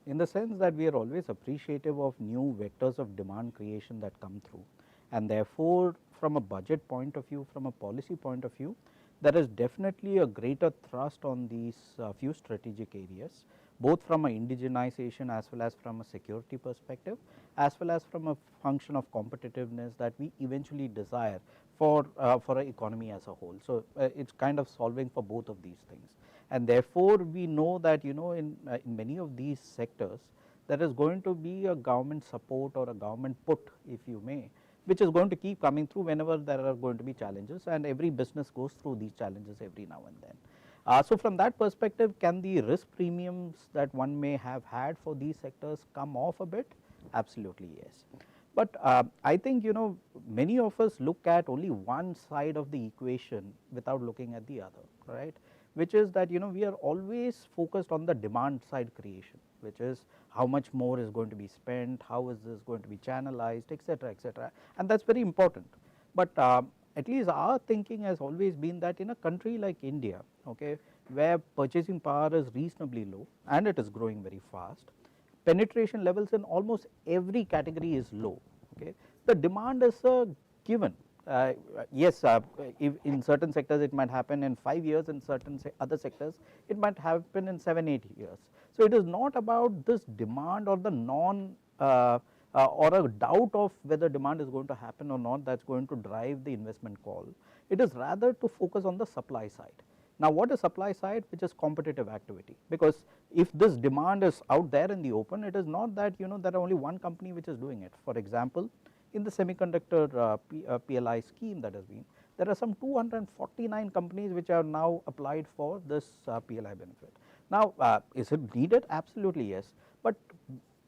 in the sense that we are always appreciative of new vectors of demand creation that come through, and therefore from a budget point of view, from a policy point of view, there is definitely a greater thrust on these few strategic areas, both from a indigenization as well as from a security perspective, as well as from a function of competitiveness that we eventually desire for an economy as a whole. So, it is kind of solving for both of these things, and therefore we know that in many of these sectors there is going to be a government support or a government put, if you may, which is going to keep coming through whenever there are going to be challenges, and every business goes through these challenges every now and then. So from that perspective, can the risk premiums that one may have had for these sectors come off a bit? Absolutely yes. But I think many of us look at only one side of the equation without looking at the other, right, which is that we are always focused on the demand side creation, which is how much more is going to be spent, how is this going to be channelized, etc., and that is very important. But at least our thinking has always been that in a country like India, okay, where purchasing power is reasonably low and it is growing very fast, penetration levels in almost every category is low, okay, the demand is a given. Yes, if in certain sectors it might happen in 5 years, in certain other sectors it might happen in 7-8 years. So it is not about this demand or the or a doubt of whether demand is going to happen or not that is going to drive the investment call. It is rather to focus on the supply side. Now what is supply side? Which is competitive activity, because if this demand is out there in the open, it is not that there are only one company which is doing it. For example, in the semiconductor PLI scheme that has been, there are some 249 companies which are now applied for this PLI benefit. Now is it needed? Absolutely yes, but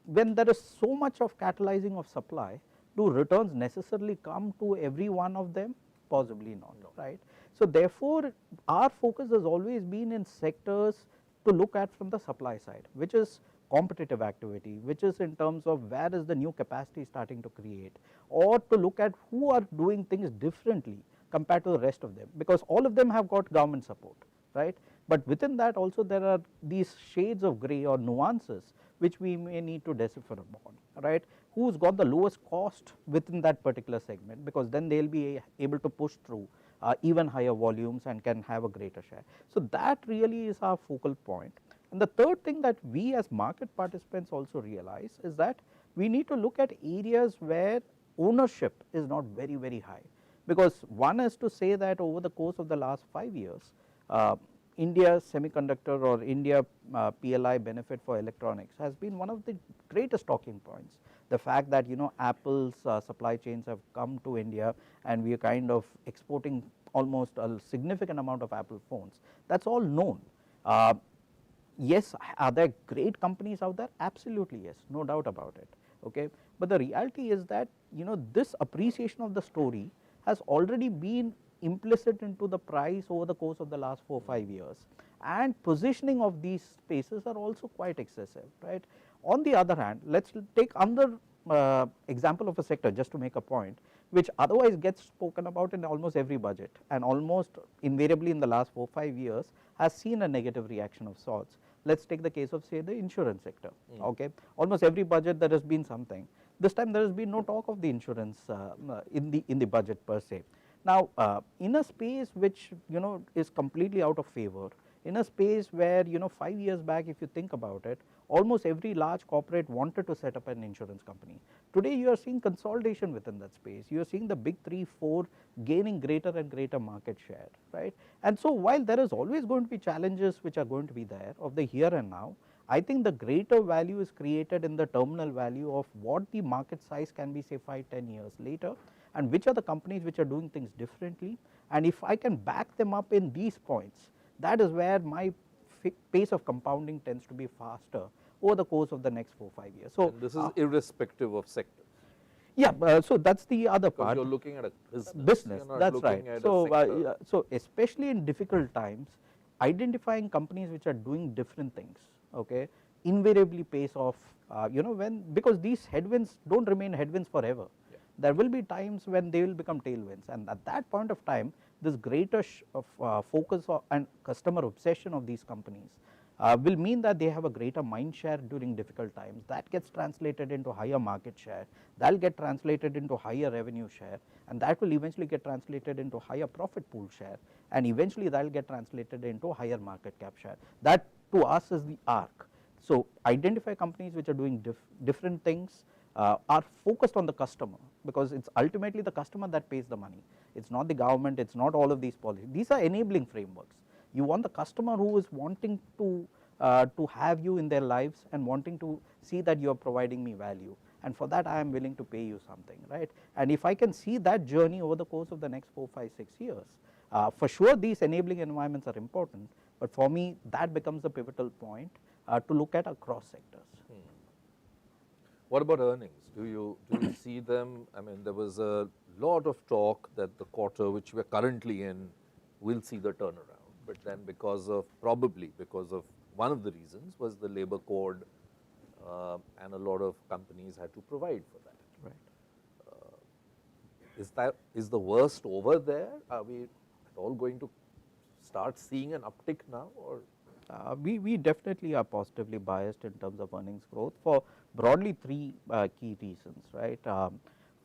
when there is so much of catalyzing of supply, do returns necessarily come to every one of them? Possibly not, right. So therefore our focus has always been in sectors to look at from the supply side, which is competitive activity, which is in terms of where is the new capacity starting to create, or to look at who are doing things differently compared to the rest of them, because all of them have got government support, right. But within that also there are these shades of grey or nuances which we may need to decipher upon, right. Who has got the lowest cost within that particular segment, because then they will be able to push through even higher volumes and can have a greater share. So that really is our focal point. And the third thing that we as market participants also realize is that we need to look at areas where ownership is not very, very high, because one is to say that over the course of the last 5 years, India's semiconductor or India PLI benefit for electronics has been one of the greatest talking points. The fact that Apple's supply chains have come to India and we are kind of exporting almost a significant amount of Apple phones, that is all known. Yes, are there great companies out there? Absolutely yes, no doubt about it, okay. But the reality is that this appreciation of the story has already been implicit into the price over the course of the last 4 or 5 years, and positioning of these spaces are also quite excessive, right. On the other hand, let us take another example of a sector just to make a point, which otherwise gets spoken about in almost every budget and almost invariably in the last 4 or 5 years has seen a negative reaction of sorts. Let us take the case of, say, the insurance sector, okay. Almost every budget there has been something. This time there has been no talk of the insurance in the budget per se. Now in a space which is completely out of favor, in a space where 5 years back, if you think about it, almost every large corporate wanted to set up an insurance company. Today you are seeing consolidation within that space. You are seeing the big 3, 4 gaining greater and greater market share, right. And so while there is always going to be challenges which are going to be there of the here and now, I think the greater value is created in the terminal value of what the market size can be, say, 5, 10 years later, and which are the companies which are doing things differently, and if I can back them up in these points, that is where my pace of compounding tends to be faster over the course of the next 4 or 5 years. So and this is irrespective of sector. Yeah, so that is the other part. You are looking at a business, that is right. So, so especially in difficult times, identifying companies which are doing different things, okay, invariably pays off, because these headwinds do not remain headwinds forever. Yeah. There will be times when they will become tailwinds, and at that point of time, this greater focus and customer obsession of these companies will mean that they have a greater mind share during difficult times. That gets translated into higher market share, that will get translated into higher revenue share, and that will eventually get translated into higher profit pool share, and eventually that will get translated into higher market cap share. That to us is the arc. So identify companies which are doing different things, are focused on the customer, because it's ultimately the customer that pays the money. It's not the government, it's not all of these policies. These are enabling frameworks. You want the customer who is wanting to have you in their lives and wanting to see that you are providing me value, and for that I am willing to pay you something, right? And if I can see that journey over the course of the next 4, 5, 6 years, for sure these enabling environments are important, but for me that becomes the pivotal point to look at across sectors. What about earnings? Do you see them? I mean, there was a lot of talk that the quarter which we're currently in will see the turnaround, but then probably because of one of the reasons was the labor code, and a lot of companies had to provide for that. Right. Is the worst over there? Are we at all going to start seeing an uptick now, or? We definitely are positively biased in terms of earnings growth for broadly 3 key reasons, right.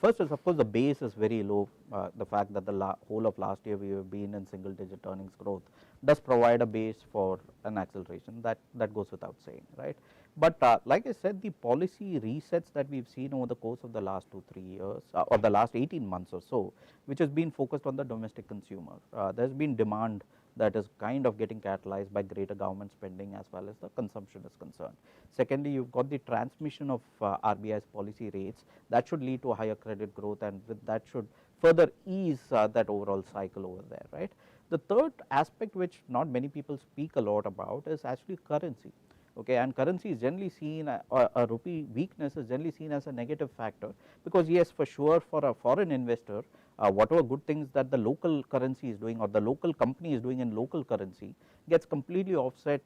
First is of course the base is very low. The fact that the whole of last year we have been in single digit earnings growth does provide a base for an acceleration, that goes without saying, right. But like I said, the policy resets that we have seen over the course of the last 2-3 years or the last 18 months or so, which has been focused on the domestic consumer. There has been demand that is kind of getting catalyzed by greater government spending as well as the consumption is concerned. Secondly, you have got the transmission of RBI's policy rates that should lead to a higher credit growth, and with that should further ease that overall cycle over there, right. The third aspect which not many people speak a lot about is actually currency. Okay, and currency is generally seen, a rupee weakness is generally seen as a negative factor, because yes, for sure for a foreign investor, whatever good things that the local currency is doing or the local company is doing in local currency gets completely offset,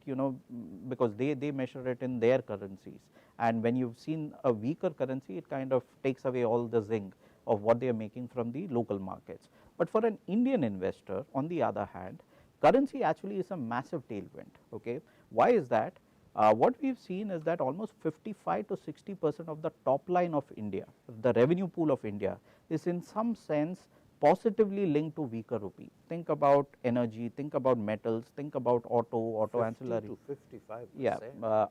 because they measure it in their currencies, and when you've seen a weaker currency, it kind of takes away all the zing of what they are making from the local markets. But for an Indian investor, on the other hand, currency actually is a massive tailwind. Okay, why is that? What we have seen is that almost 55 to 60% of the top line of India, the revenue pool of India, is in some sense positively linked to weaker rupee. Think about energy, think about metals, think about auto ancillary. 50 to 55%. Yeah,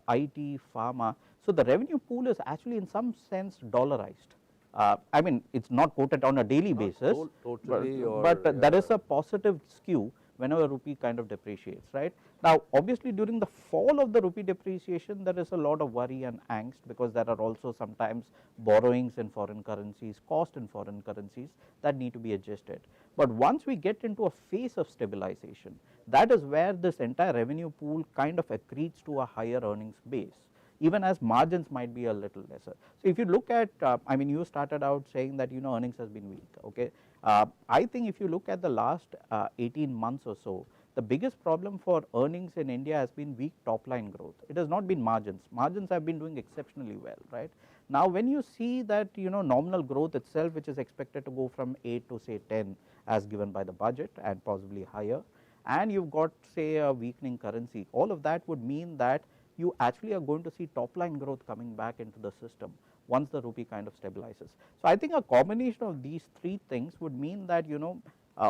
IT, pharma. So the revenue pool is actually in some sense dollarized. I mean, it's not quoted on a daily basis, totally, but there is a positive skew whenever rupee kind of depreciates, right. Now obviously during the fall of the rupee depreciation, there is a lot of worry and angst, because there are also sometimes borrowings in foreign currencies, cost in foreign currencies that need to be adjusted. But once we get into a phase of stabilization, that is where this entire revenue pool kind of accretes to a higher earnings base, even as margins might be a little lesser. So if you look at, I mean, you started out saying that earnings has been weak. Okay, I think if you look at the last 18 months or so, the biggest problem for earnings in India has been weak top line growth. It has not been margins. Margins have been doing exceptionally well, right. Now when you see that nominal growth itself, which is expected to go from 8 to say 10 as given by the budget and possibly higher, and you've got say a weakening currency, all of that would mean that you actually are going to see top line growth coming back into the system once the rupee kind of stabilizes. So I think a combination of these 3 things would mean that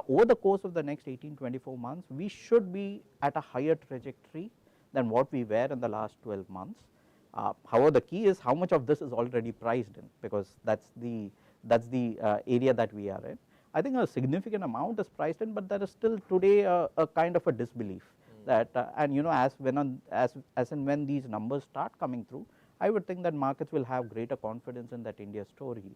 over the course of the next 18-24 months, we should be at a higher trajectory than what we were in the last 12 months. However, the key is how much of this is already priced in, because that's the area that we are in. I think a significant amount is priced in, but there is still today a kind of a disbelief that and as and when these numbers start coming through, I would think that markets will have greater confidence in that India story,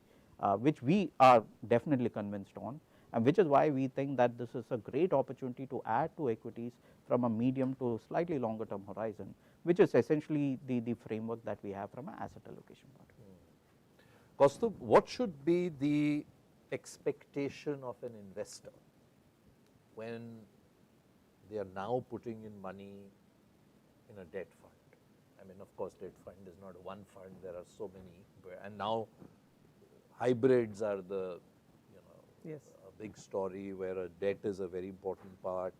which we are definitely convinced on, and which is why we think that this is a great opportunity to add to equities from a medium to slightly longer term horizon, which is essentially the framework that we have from an asset allocation point of view. Kaustubh, what should be the expectation of an investor when they are now putting in money in a debt fund? I mean, of course, debt fund is not one fund, there are so many, and now hybrids are the Yes. a big story where a debt is a very important part.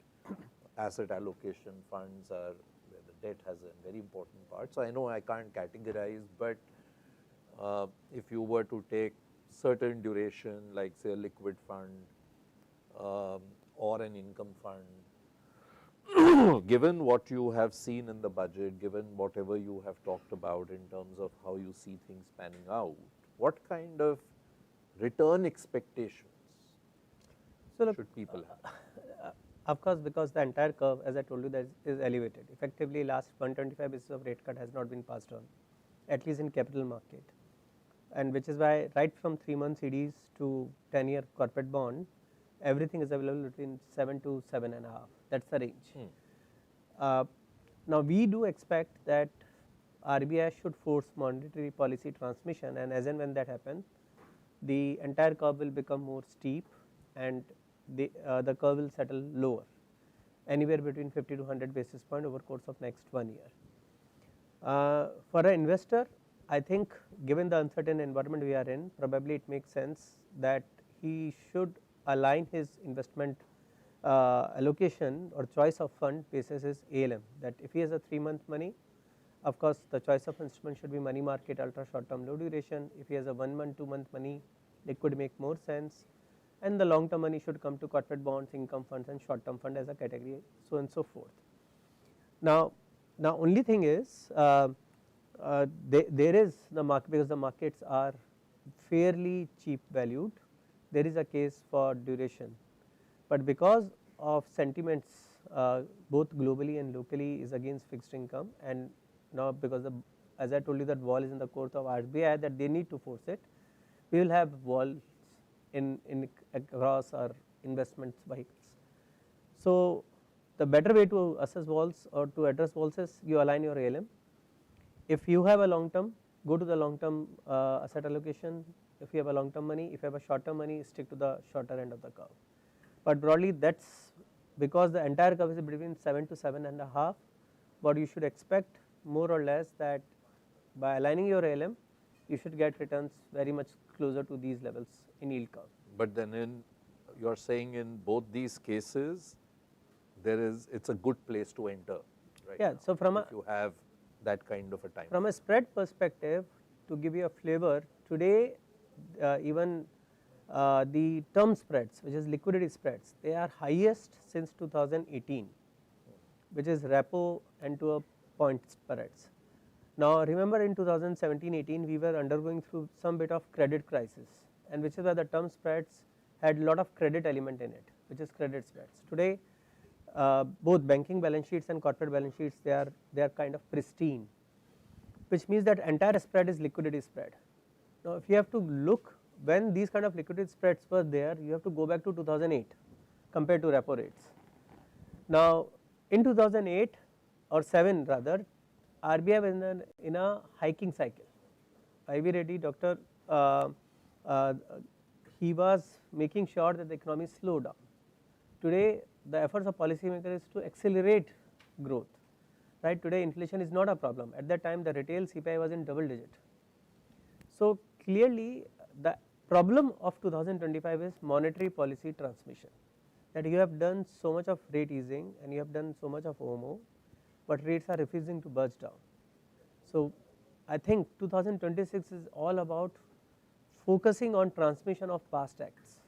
Asset allocation funds are where the debt has a very important part. So I know I can't categorize, but if you were to take certain duration, like say a liquid fund or an income fund, given what you have seen in the budget, given whatever you have talked about in terms of how you see things panning out, what kind of return expectations So look, should people have? of course, because the entire curve, as I told you, that is elevated. Effectively, last 125 basis of rate cut has not been passed on, at least in capital market, and which is why right from 3-month CDs to 10-year corporate bond, everything is available between 7 to 7.5. That's the range. Now we do expect that RBI should force monetary policy transmission, and as and when that happens, the entire curve will become more steep, and the curve will settle lower, anywhere between 50 to 100 basis point over course of next 1 year. For an investor, I think given the uncertain environment we are in, probably it makes sense that he should align his investment allocation or choice of fund basis his ALM, that if he has a 3-month money, of course the choice of instrument should be money market, ultra short term, low duration. If he has a 1-month, 2-month money, it could make more sense, and the long term money should come to corporate bonds, income funds and short term fund as a category, so and so forth. Now only thing is there is the market, because the markets are fairly cheap valued, there is a case for duration, but because of sentiments both globally and locally is against fixed income, and now because as I told you that wall is in the court of RBI that they need to force it, we will have walls in across our investments vehicles. So the better way to assess walls or to address walls is you align your ALM. If you have a long term, go to the long term asset allocation. If you have a long term money, if you have a short term money, stick to the shorter end of the curve. But broadly, that's because the entire curve is between 7 to 7.5. What you should expect more or less that by aligning your ALM, you should get returns very much closer to these levels in yield curve. But then you are saying in both these cases, it's a good place to enter, right? Yeah. Now, So if you have that kind of a time. From a spread perspective, to give you a flavor, today even the term spreads, which is liquidity spreads, they are highest since 2018, which is repo and to a point spreads. Now remember in 2017-18 we were undergoing through some bit of credit crisis, and which is why the term spreads had a lot of credit element in it, which is credit spreads. Today both banking balance sheets and corporate balance sheets, they are kind of pristine, which means that entire spread is liquidity spread. Now if you have to look when these kind of liquidity spreads were there, you have to go back to 2008 compared to repo rates. Now in 2008 or 7 rather, RBI was in a hiking cycle. IV Reddy, doctor, he was making sure that the economy slowed down. Today the efforts of policymakers is to accelerate growth, right? Today inflation is not a problem. At that time the retail CPI was in double digit. So clearly the problem of 2025 is monetary policy transmission, that you have done so much of rate easing and you have done so much of OMO, but rates are refusing to budge down. So I think 2026 is all about focusing on transmission of past acts.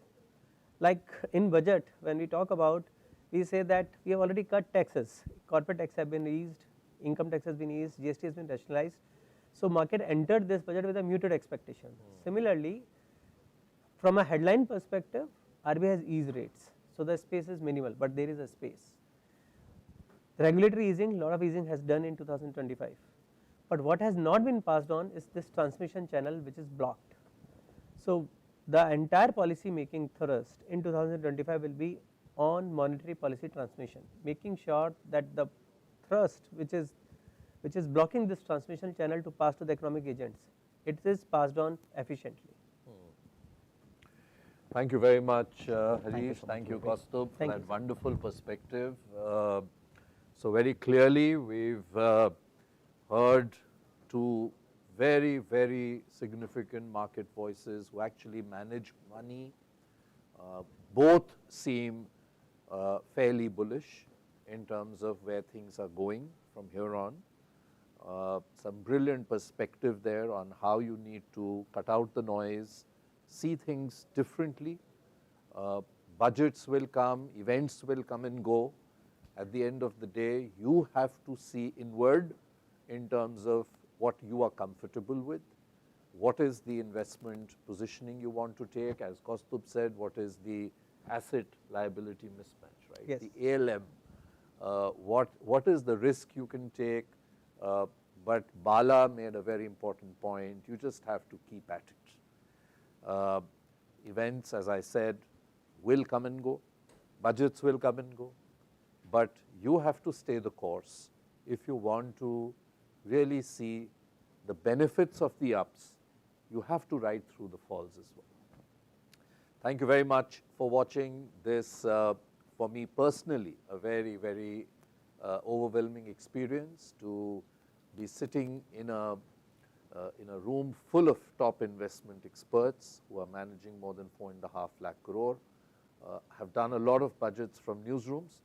Like in budget, when we talk about, we say that we have already cut taxes, corporate tax have been eased, income tax has been eased, GST has been rationalized. So market entered this budget with a muted expectation. Similarly, from a headline perspective, RBI has eased rates, so the space is minimal, but there is a space. Regulatory easing, lot of easing has done in 2025, but what has not been passed on is this transmission channel which is blocked. So the entire policy making thrust in 2025 will be on monetary policy transmission, making sure that the thrust which is blocking this transmission channel to pass to the economic agents, it is passed on efficiently. Thank you very much, Harish. Thank you so much, Thank you, Kaustubh, for Thank that you. wonderful perspective. So very clearly, we've heard two very, very significant market voices who actually manage money. Both seem fairly bullish in terms of where things are going from here on. Some brilliant perspective there on how you need to cut out the noise, see things differently. Budgets will come, events will come and go. At the end of the day, you have to see inward in terms of what you are comfortable with, what is the investment positioning you want to take, as Kaustubh said, what is the asset liability mismatch, right? Yes. The ALM, what is the risk you can take, but Bala made a very important point, you just have to keep at it. Events, as I said, will come and go, budgets will come and go, but you have to stay the course if you want to really see the benefits of the ups. You have to ride through the falls as well. Thank you very much for watching this, for me personally, a very, very overwhelming experience to be sitting in a room full of top investment experts who are managing more than 4.5 lakh crore, have done a lot of budgets from newsrooms,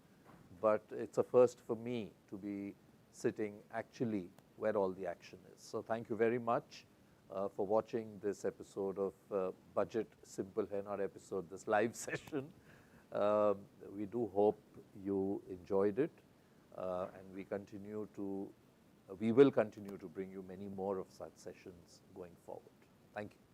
but it's a first for me to be sitting actually where all the action is. So thank you very much for watching this episode of Budget Simple Hai, not episode, this live session. We do hope you enjoyed it, and we will continue to bring you many more of such sessions going forward. Thank you.